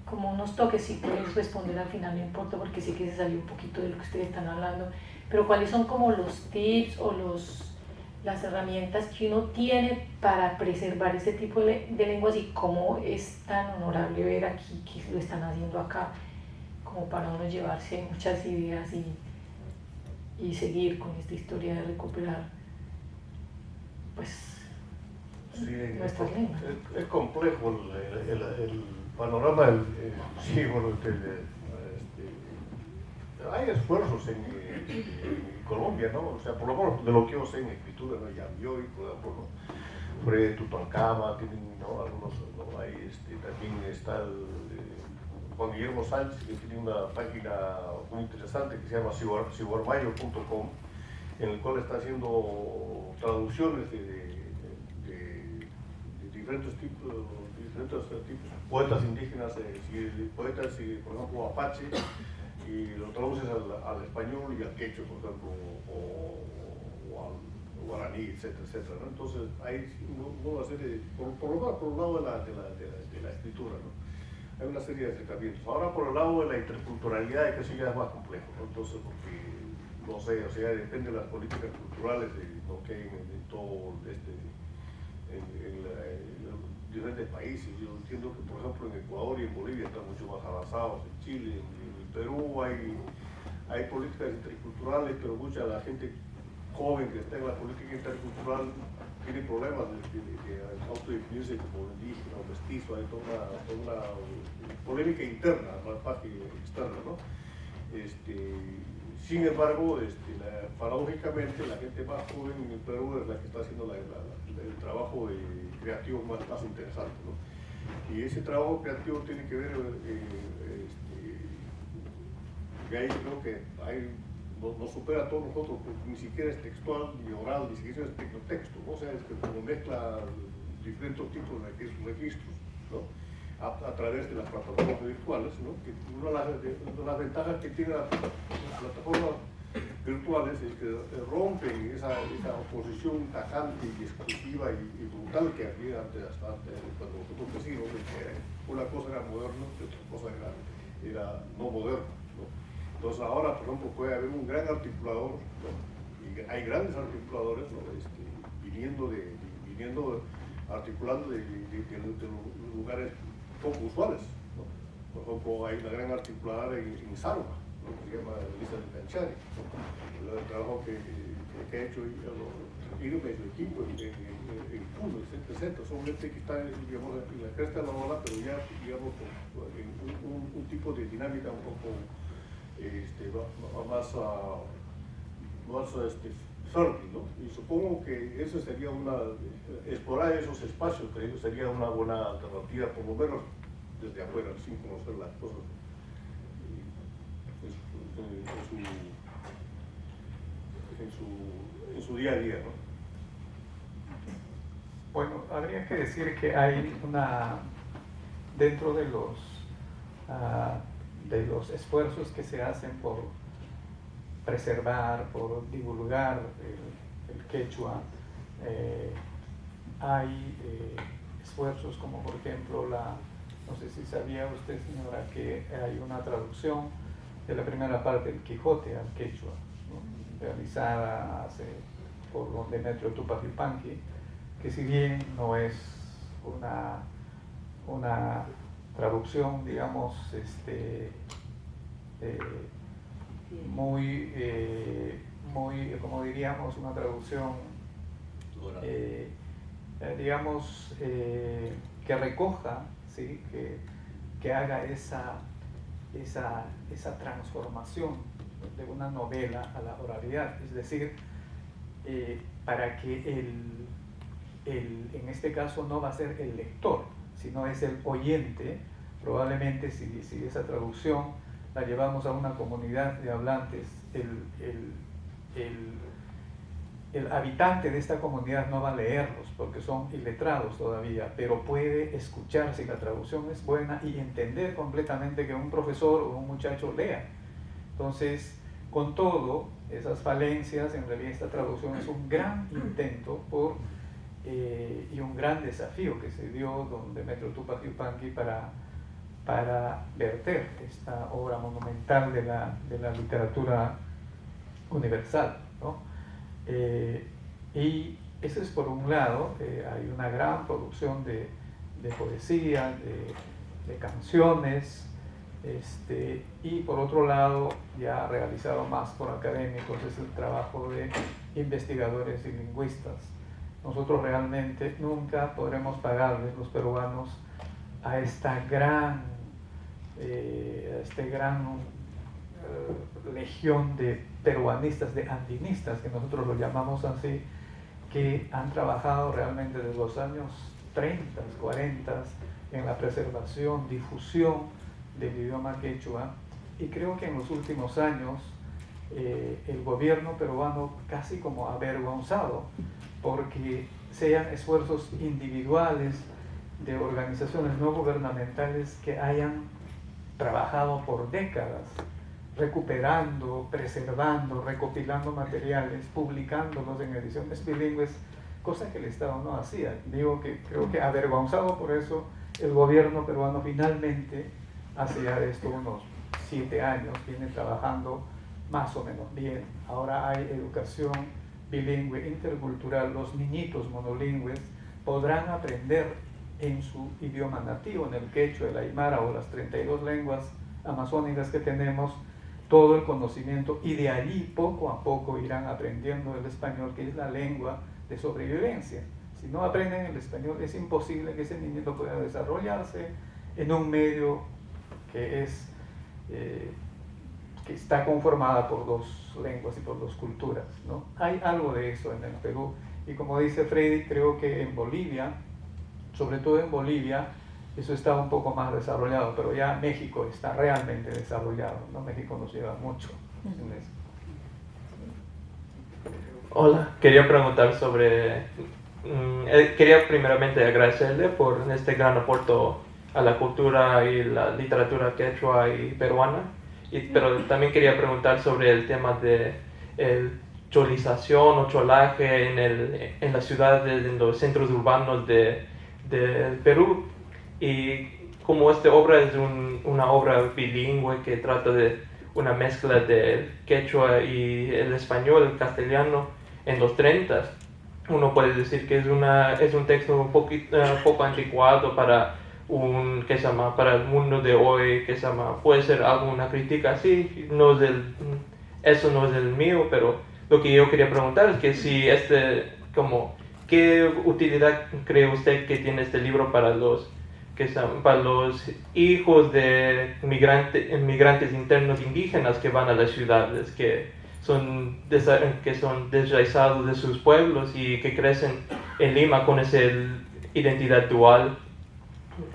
como unos toques, si puedes responder al final no importa porque sé que se salió un poquito de lo que ustedes están hablando, pero cuáles son como los tips o las herramientas que uno tiene para preservar este tipo de lenguas y cómo es tan honorable ver aquí que lo están haciendo acá, como para uno llevarse muchas ideas y seguir con esta historia de recuperar pues nuestras lenguas. Es complejo el panorama, sí, bueno, hay esfuerzos en Colombia, ¿no? O sea, por lo menos de lo que yo sé en escritura, ¿no? Yamioy, por ejemplo, ¿no? Fred Tutankamón, tienen, ¿no? Algunos, ¿no? Ahí también está Juan Guillermo Sánchez, que tiene una página muy interesante que se llama cibormayo.com, en el cual está haciendo traducciones de diferentes tipos, poetas indígenas, poetas, por ejemplo, apache, y lo traduces al español y al quechua, por ejemplo, o al guaraní, etcétera, etcétera, ¿no? Entonces, hay una serie, por el lado de la escritura, ¿no? Hay una serie de acercamientos. Ahora, por el lado de la interculturalidad, que eso ya es más complejo, ¿no? Entonces, porque, no sé, o sea, depende de las políticas culturales de lo que hay en todo en los diferentes países. Yo entiendo que, por ejemplo, en Ecuador y en Bolivia están mucho más avanzados, en Chile, en Perú hay políticas interculturales, pero mucha la gente joven que está en la política intercultural tiene problemas de autodefinirse como indígena o mestizo. Hay toda una polémica interna, más que externa, ¿no? Sin embargo, paradójicamente, la gente más joven en el Perú es la que está haciendo el trabajo creativo más interesante, ¿no? Y ese trabajo creativo tiene que ver, y ahí creo que nos supera a todos nosotros, porque ni siquiera es textual, ni oral, ni siquiera es tecnotexto, ¿no? O sea, es que como mezcla diferentes tipos de registros, ¿no? A través de las plataformas virtuales, ¿no? Que una de las ventajas que tienen las plataformas virtuales es que rompen esa oposición tajante y exclusiva y brutal que había antes, cuando nosotros crecimos, que una cosa era moderno y otra cosa era no moderno, ¿no? Entonces ahora, por ejemplo, puede haber un gran articulador, ¿no? Y hay grandes articuladores, ¿no? Articulando de lugares poco usuales, ¿no? Por ejemplo, hay una gran articuladora en Saruman, ¿no? Que se llama Elisa de Canchari, ¿no? El trabajo que ha hecho Irme, su equipo en Puno, etcétera. Son gente que está, digamos, en la cresta de la ola, pero ya, digamos, en un tipo de dinámica un poco más fértil, ¿no? Y supongo que eso sería explorar esos espacios, creo que sería una buena alternativa, por lo menos desde afuera, sin conocer las cosas en su día a día, ¿no? Bueno, habría que decir que hay dentro de los esfuerzos que se hacen por preservar, por divulgar el quechua, hay esfuerzos como, por ejemplo, no sé si sabía usted, señora, que hay una traducción de la primera parte del Quijote al quechua, ¿no? Realizada por Demetrio Tupac Yupanqui, que si bien no es una traducción, digamos, muy, como diríamos, una traducción, digamos, que recoja, ¿sí? que haga esa transformación de una novela a la oralidad, es decir, para que en este caso no va a ser el lector, sino es el oyente. Probablemente si esa traducción la llevamos a una comunidad de hablantes, el habitante de esta comunidad no va a leerlos porque son iletrados todavía, pero puede escuchar si la traducción es buena y entender completamente que un profesor o un muchacho lea. Entonces, con todo esas falencias, en realidad esta traducción es un gran intento y un gran desafío que se dio don Demetrio Tupac Yupanqui para verter esta obra monumental de la literatura universal, ¿no? Y eso es por un lado. Hay una gran producción de poesía, de canciones, y por otro lado, ya realizado más por académicos, es el trabajo de investigadores y lingüistas. Nosotros realmente nunca podremos pagarles, los peruanos, a esta gran legión de peruanistas, de andinistas, que nosotros lo llamamos así, que han trabajado realmente desde los años 30, 40 en la preservación, difusión del idioma quechua, y creo que en los últimos años el gobierno peruano casi como avergonzado porque sean esfuerzos individuales de organizaciones no gubernamentales que hayan trabajado por décadas recuperando, preservando, recopilando materiales, publicándolos en ediciones bilingües, cosa que el Estado no hacía. Digo que creo que avergonzado por eso el gobierno peruano finalmente hace ya esto unos 7 años viene trabajando más o menos bien. Ahora hay educación bilingüe, intercultural, los niñitos monolingües podrán aprender en su idioma nativo, en el quechua, el aymara o las 32 lenguas amazónicas que tenemos, todo el conocimiento, y de allí poco a poco irán aprendiendo el español, que es la lengua de sobrevivencia. Si no aprenden el español, es imposible que ese niñito pueda desarrollarse en un medio que está conformada por 2 lenguas y por 2 culturas, ¿no? Hay algo de eso en el Perú, y como dice Freddy, creo que en Bolivia, sobre todo en Bolivia, eso está un poco más desarrollado, pero ya México está realmente desarrollado, ¿no? México nos lleva mucho en eso. Hola, quería preguntar sobre... quería primeramente agradecerle por este gran aporte a la cultura y la literatura quechua y peruana, pero también quería preguntar sobre el tema de cholización o cholaje en las ciudades, en los centros urbanos del Perú, y como esta obra es una obra bilingüe que trata de una mezcla del quechua y el español, el castellano, en los 30. Uno puede decir que es un texto un poco anticuado para para el mundo de hoy, puede ser alguna crítica así, eso no es el mío, pero lo que yo quería preguntar es que si ¿qué utilidad cree usted que tiene este libro para los hijos de migrantes internos indígenas que van a las ciudades, que son desraizados de sus pueblos y que crecen en Lima con esa identidad dual?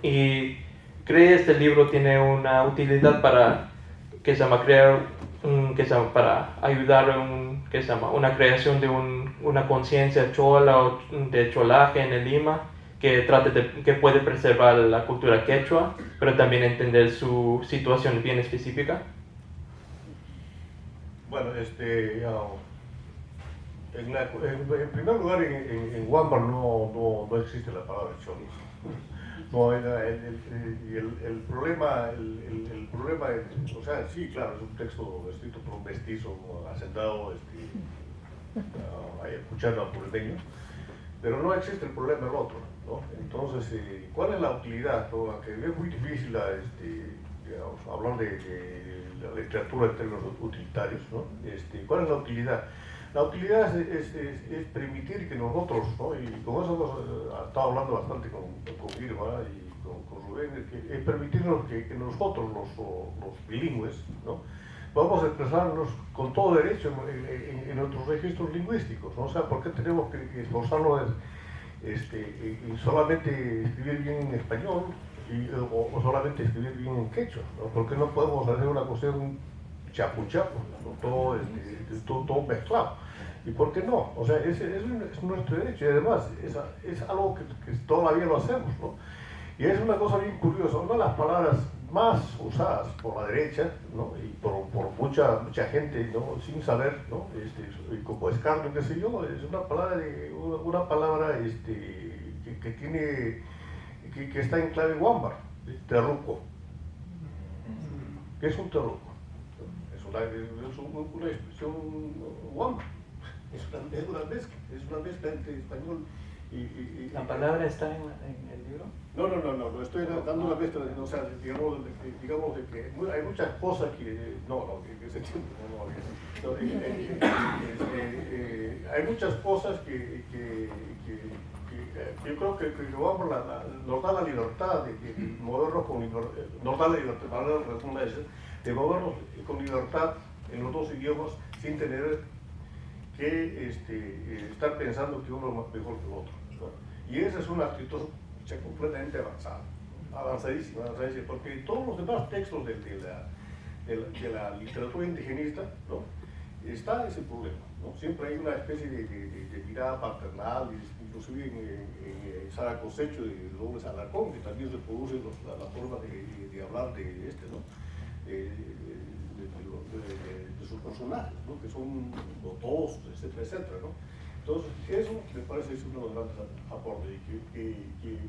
¿Y cree este libro tiene una utilidad para para ayudar a una creación de una conciencia chola o de cholaje en el Lima, que puede preservar la cultura quechua, pero también entender su situación bien específica? Bueno, en primer lugar, en Huámbar no existe la palabra cholos. No, el problema, o sea, sí, claro, es un texto escrito por un mestizo asentado, escuchando a puerteños, pero no existe el problema del otro, ¿no? Entonces, ¿cuál es la utilidad? ¿No? Que es muy difícil hablar de la literatura en términos utilitarios, ¿no? ¿Cuál es la utilidad? La utilidad es permitir que nosotros, ¿no? Y con eso hemos estado hablando bastante con Irma y con Rubén, es permitirnos que nosotros, los bilingües, ¿no? Podamos expresarnos con todo derecho en nuestros registros lingüísticos, ¿no? O sea, ¿por qué tenemos que esforzarnos en solamente escribir bien en español o solamente escribir bien en quechua, ¿no? ¿Por qué no podemos hacer una cuestión chapu-chapu, ¿no? todo mezclado? ¿Y por qué no? O sea, es nuestro derecho, y además es algo que todavía lo hacemos, ¿no? Y es una cosa bien curiosa, una de las palabras más usadas por la derecha, ¿no? Y por mucha gente, ¿no? Sin saber, ¿no? Y como escarnio, qué sé yo, es una palabra que está en clave Huámbar, terruco. ¿Qué es un terruco? Es una expresión Huámbar. Es una mezcla entre español y ¿La palabra está en el libro? No, estoy dando una mezcla, o sea, digamos de que hay muchas cosas que se entiende, hay muchas cosas que yo creo que nos da la libertad de movernos nos da la libertad, para la redundancia, de movernos con libertad en los 2 idiomas sin tener que estar pensando que uno es mejor que el otro, ¿no? Y esa es una actitud completamente avanzadísima, porque todos los demás textos de la literatura indigenista, ¿no? está ese problema, ¿no? Siempre hay una especie de mirada paternal, inclusive en Sara Cosecho de López Alarcón, que también reproduce la forma de hablar de este, ¿no? De sus personajes, ¿no? Que son botos, etcétera, etcétera, ¿no? Entonces, eso me parece es uno de los grandes aportes y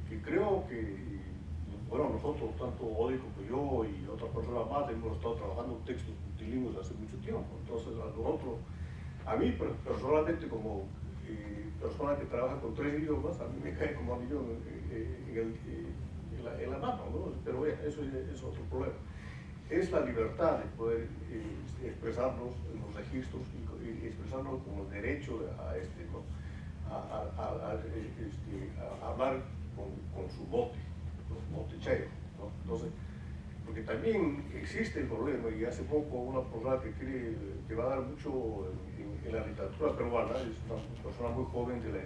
que creo que, bueno, nosotros, tanto Odi como yo y otras personas más, hemos estado trabajando textos multilingües hace mucho tiempo. Entonces, a mí personalmente, como persona que trabaja con 3 idiomas, a mí me cae como anillo en la mano, ¿no? Pero bueno, eso es otro problema. Es la libertad de poder expresarnos en los registros y expresarnos como el derecho ¿no? a hablar con su bote, moticheo, ¿no? Entonces, porque también existe el problema, y hace poco una persona que va a dar mucho en la literatura peruana, es una persona muy joven de la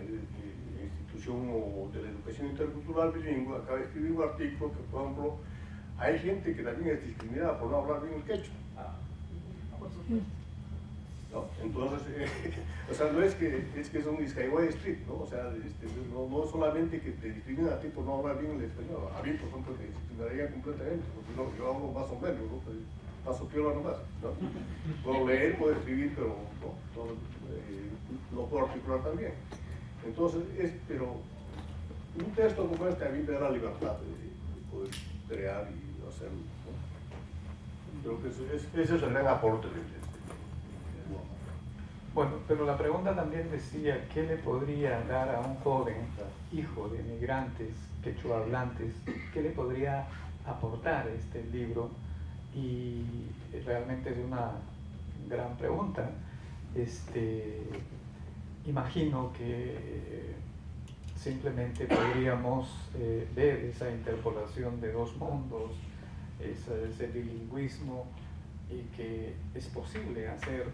institución o de la educación intercultural bilingüe, acaba de escribir un artículo que, por ejemplo, hay gente que también es discriminada por no hablar bien el quechua. ¿No? Entonces, o sea, no es que son Iscaiway Street, ¿no? O sea, no solamente que te discriminan a ti por no hablar bien el español, a mí, por ejemplo, me discriminaría completamente, porque no, yo hablo más o menos, ¿no? Pues, paso piola nomás, ¿no? Puedo leer, puedo escribir, pero no, lo puedo articular también. Entonces, pero un texto como este a mí me da la libertad de poder crear y hacerlo, ¿no? Creo que ese es el gran aporte de Bueno, pero la pregunta también decía, ¿qué le podría dar a un joven hijo de migrantes quechua hablantes? ¿Qué le podría aportar este libro? Y realmente es una gran pregunta. Imagino que simplemente podríamos ver esa interpolación de 2 mundos, ese bilingüismo, y que es posible hacer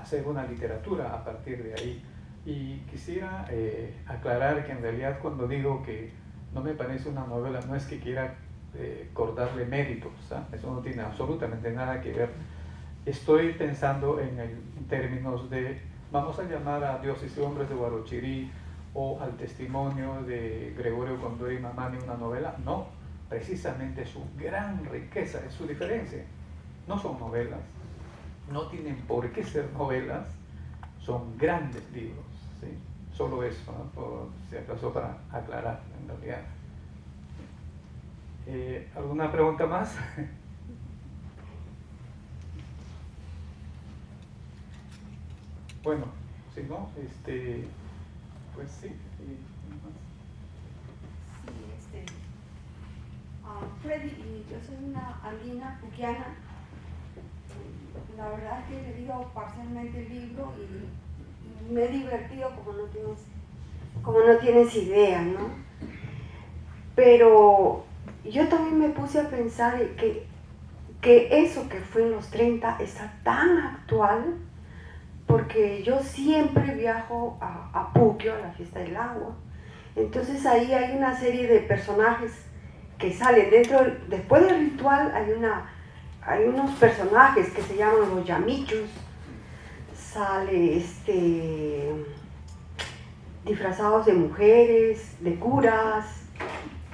hacer una literatura a partir de ahí. Y quisiera aclarar que en realidad cuando digo que no me parece una novela, no es que quiera cortarle méritos, ¿eh? Eso no tiene absolutamente nada que ver. Estoy pensando en términos de, vamos a llamar a Dioses y Hombres de Huarochirí o al testimonio de Gregorio Condori Mamani una novela. No, precisamente su gran riqueza es su diferencia. No son novelas, no tienen por qué ser novelas, son grandes libros, ¿sí? Solo eso, ¿no? Por si acaso para aclarar en realidad. ¿Alguna pregunta más? Bueno, si no, pues sí. Freddy, yo soy una andina puquiana. La verdad es que he leído parcialmente el libro y me he divertido como no tienes idea, ¿no? Pero yo también me puse a pensar que eso que fue en los 30 está tan actual, porque yo siempre viajo a Puquio, a la fiesta del agua. Entonces ahí hay una serie de personajes que salen después del ritual hay unos personajes que se llaman los yamichus, sale disfrazados de mujeres, de curas,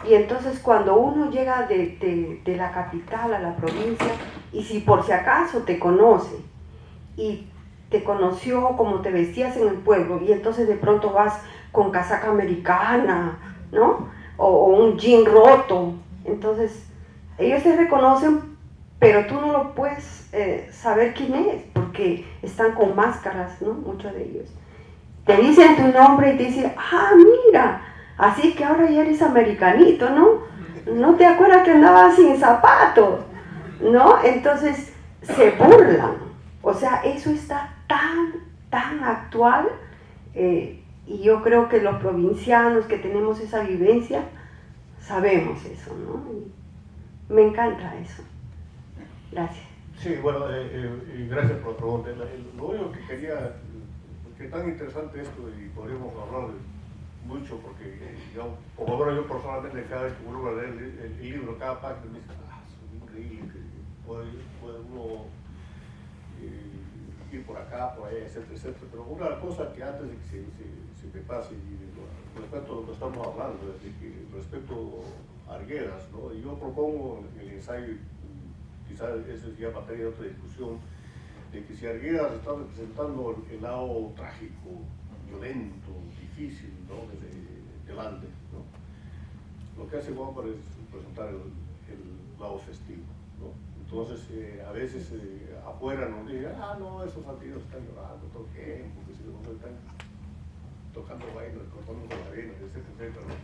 y entonces cuando uno llega de la capital a la provincia, y si por si acaso te conoce, y te conoció como te vestías en el pueblo, y entonces de pronto vas con casaca americana, ¿no? O un jean roto, entonces ellos te reconocen, pero tú no lo puedes saber quién es, porque están con máscaras, ¿no? Muchos de ellos. Te dicen tu nombre y te dicen, ah, mira, así que ahora ya eres americanito, ¿no? ¿No te acuerdas que andabas sin zapatos? ¿No? Entonces se burlan. O sea, eso está tan actual, y yo creo que los provincianos que tenemos esa vivencia, sabemos eso, ¿no? Y me encanta eso. Gracias. Sí, bueno, gracias por la pregunta. Lo único que quería, que tan interesante esto, y podríamos hablar mucho, porque yo personalmente cada vez que vuelvo a leer el libro, cada página me dice, es increíble puede uno ir por acá, por allá, etcétera, etcétera. Pero una cosa que antes de que se me pase, y respecto a lo que estamos hablando, es de que respecto a Arguedas, ¿no? Yo propongo en el ensayo, quizás eso es ya materia de otra discusión, de que si Arguedas está representando el lado trágico, violento, difícil, ¿no? Desde delante, ¿no? Lo que hace Wambar es presentar el lado festivo, ¿no? Entonces, a veces afuera nos dicen, no, esos antiguos están llorando todo el tiempo, que si no están tocando vainas, cortando con la vena, etcétera, etcétera, ¿no?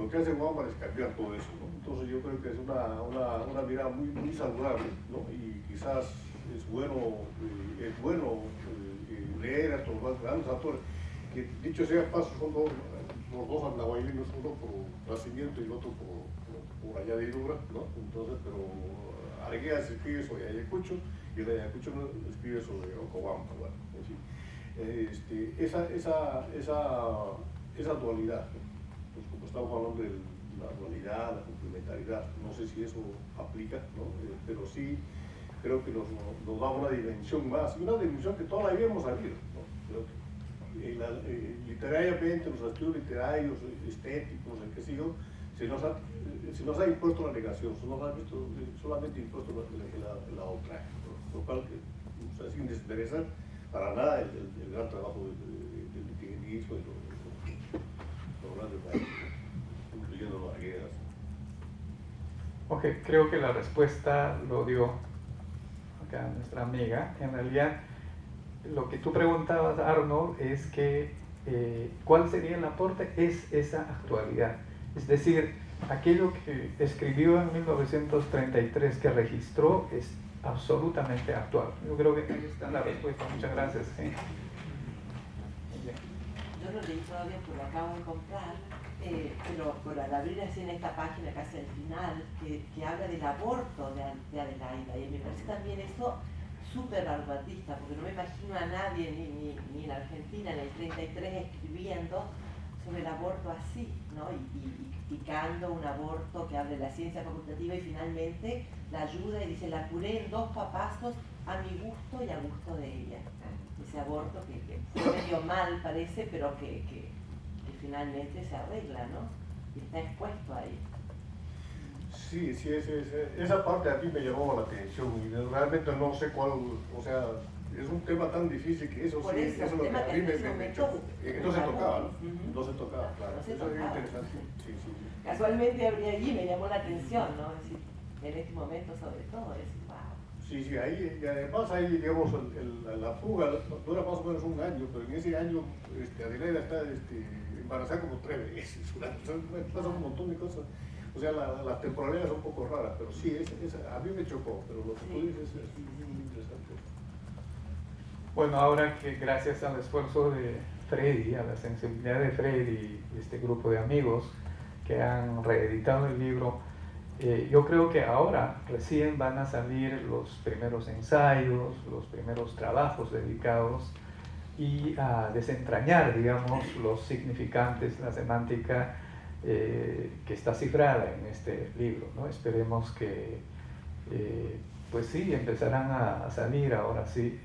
Lo que hace Wambar es cambiar todo eso, ¿no? Entonces yo creo que es una mirada muy, muy saludable, ¿no? Y quizás es bueno leer a estos grandes autores, que dicho sea paso son los dos andahuaylinos, uno por nacimiento y el otro por añadidura, ¿no? Entonces, pero Arguedas escribe sobre Ayacucho y el Ayacucho escribe sobre Ocobamba, bueno, en fin. Esa dualidad, pues como estamos hablando de la dualidad, la complementariedad, no sé si eso aplica, ¿no? Pero sí creo que nos da una dimensión más, y una dimensión que todavía hemos sabido, ¿no? Creo que literariamente, los estudios literarios, estéticos, el que sigo, se nos ha impuesto la negación, se nos ha visto solamente impuesto la otra, ¿no? Lo cual sin desinteresar para nada el gran trabajo del litigismo y los grandes países, incluyendo los Arguedas. Ok, creo que la respuesta lo dio acá nuestra amiga. En realidad, lo que tú preguntabas, Arnold, es que ¿cuál sería el aporte? Es esa actualidad. Es decir, aquello que escribió en 1933, que registró, es absolutamente actual. Yo creo que ahí está la respuesta. Muchas gracias. ¿Sí? Yo no leí todavía, pero lo acabo de comprar, pero al abrir así en esta página casi al final, que habla del aborto de Adelaida, y me parece también eso súper vanguardista, porque no me imagino a nadie, ni en Argentina, en el 33, escribiendo sobre el aborto así, ¿no? Y criticando un aborto que hable de la ciencia facultativa y finalmente la ayuda y dice, la curé en 2 papazos a mi gusto y a gusto de ella. Ese aborto que fue medio mal parece, pero que finalmente se arregla, ¿no? Y está expuesto ahí. Sí, esa parte a mí me llamó la atención y realmente no sé cuál, o sea, es un tema tan difícil que eso por sí, eso es lo que a mí me chocó. No se tocaba, ¿no? No se tocaba, claro. No se eso es tocaba. interesante. Sí. Casualmente abrí allí y me llamó la atención, ¿no? Es decir, en este momento sobre todo, es wow. Sí, ahí, y además ahí, digamos, la fuga dura más o menos un año, pero en ese año Adelaida está embarazada como 3 veces, pasan un montón de cosas. O sea, las temporalidades son un poco raras, pero sí, a mí me chocó, pero lo que tú dices es muy interesante. Bueno, ahora que gracias al esfuerzo de Freddy, a la sensibilidad de Freddy y este grupo de amigos que han reeditado el libro, yo creo que ahora recién van a salir los primeros ensayos, los primeros trabajos dedicados y a desentrañar, digamos, los significantes, la semántica que está cifrada en este libro, ¿no? Esperemos que, pues sí, empezarán a salir ahora sí.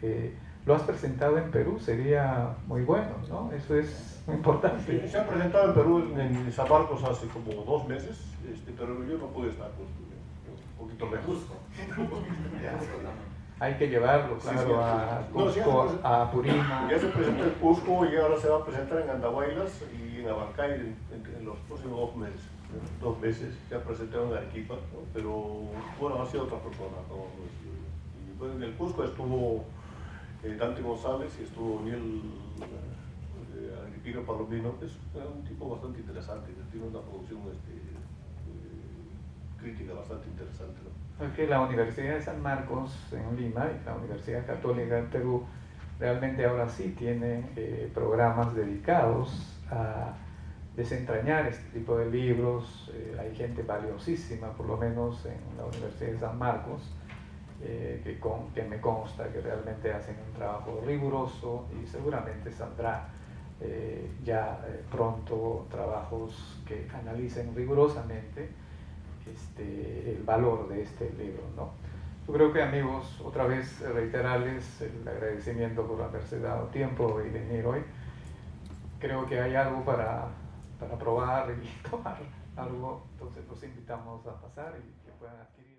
Lo has presentado en Perú, sería muy bueno, ¿no? Eso es muy importante. Sí, se ha presentado en Perú, en San Marcos, hace como 2 meses, pero yo no pude estar, pues, un poquito lejos. Hay que llevarlo, claro, a Cusco, a Apurímac. Ya se presentó en Cusco y ahora se va a presentar en Andahuaylas y en Abancay en los próximos 2 meses. 2 meses se ha presentado en Arequipa, ¿no? Pero bueno, ha sido otra persona, ¿no? Y pues, en el Cusco estuvo Dante González y estuvo Daniel Agripino Palomino, que es un tipo bastante interesante, que tiene una producción crítica bastante interesante, ¿no? Porque la Universidad de San Marcos en Lima y la Universidad Católica del Perú realmente ahora sí tienen programas dedicados a desentrañar este tipo de libros. Hay gente valiosísima, por lo menos en la Universidad de San Marcos, que me consta que realmente hacen un trabajo riguroso y seguramente saldrá pronto trabajos que analicen rigurosamente el valor de este libro, ¿no? Yo creo que, amigos, otra vez reiterarles el agradecimiento por haberse dado tiempo y venir hoy. Creo que hay algo para probar y tomar algo, entonces los invitamos a pasar y que puedan adquirir.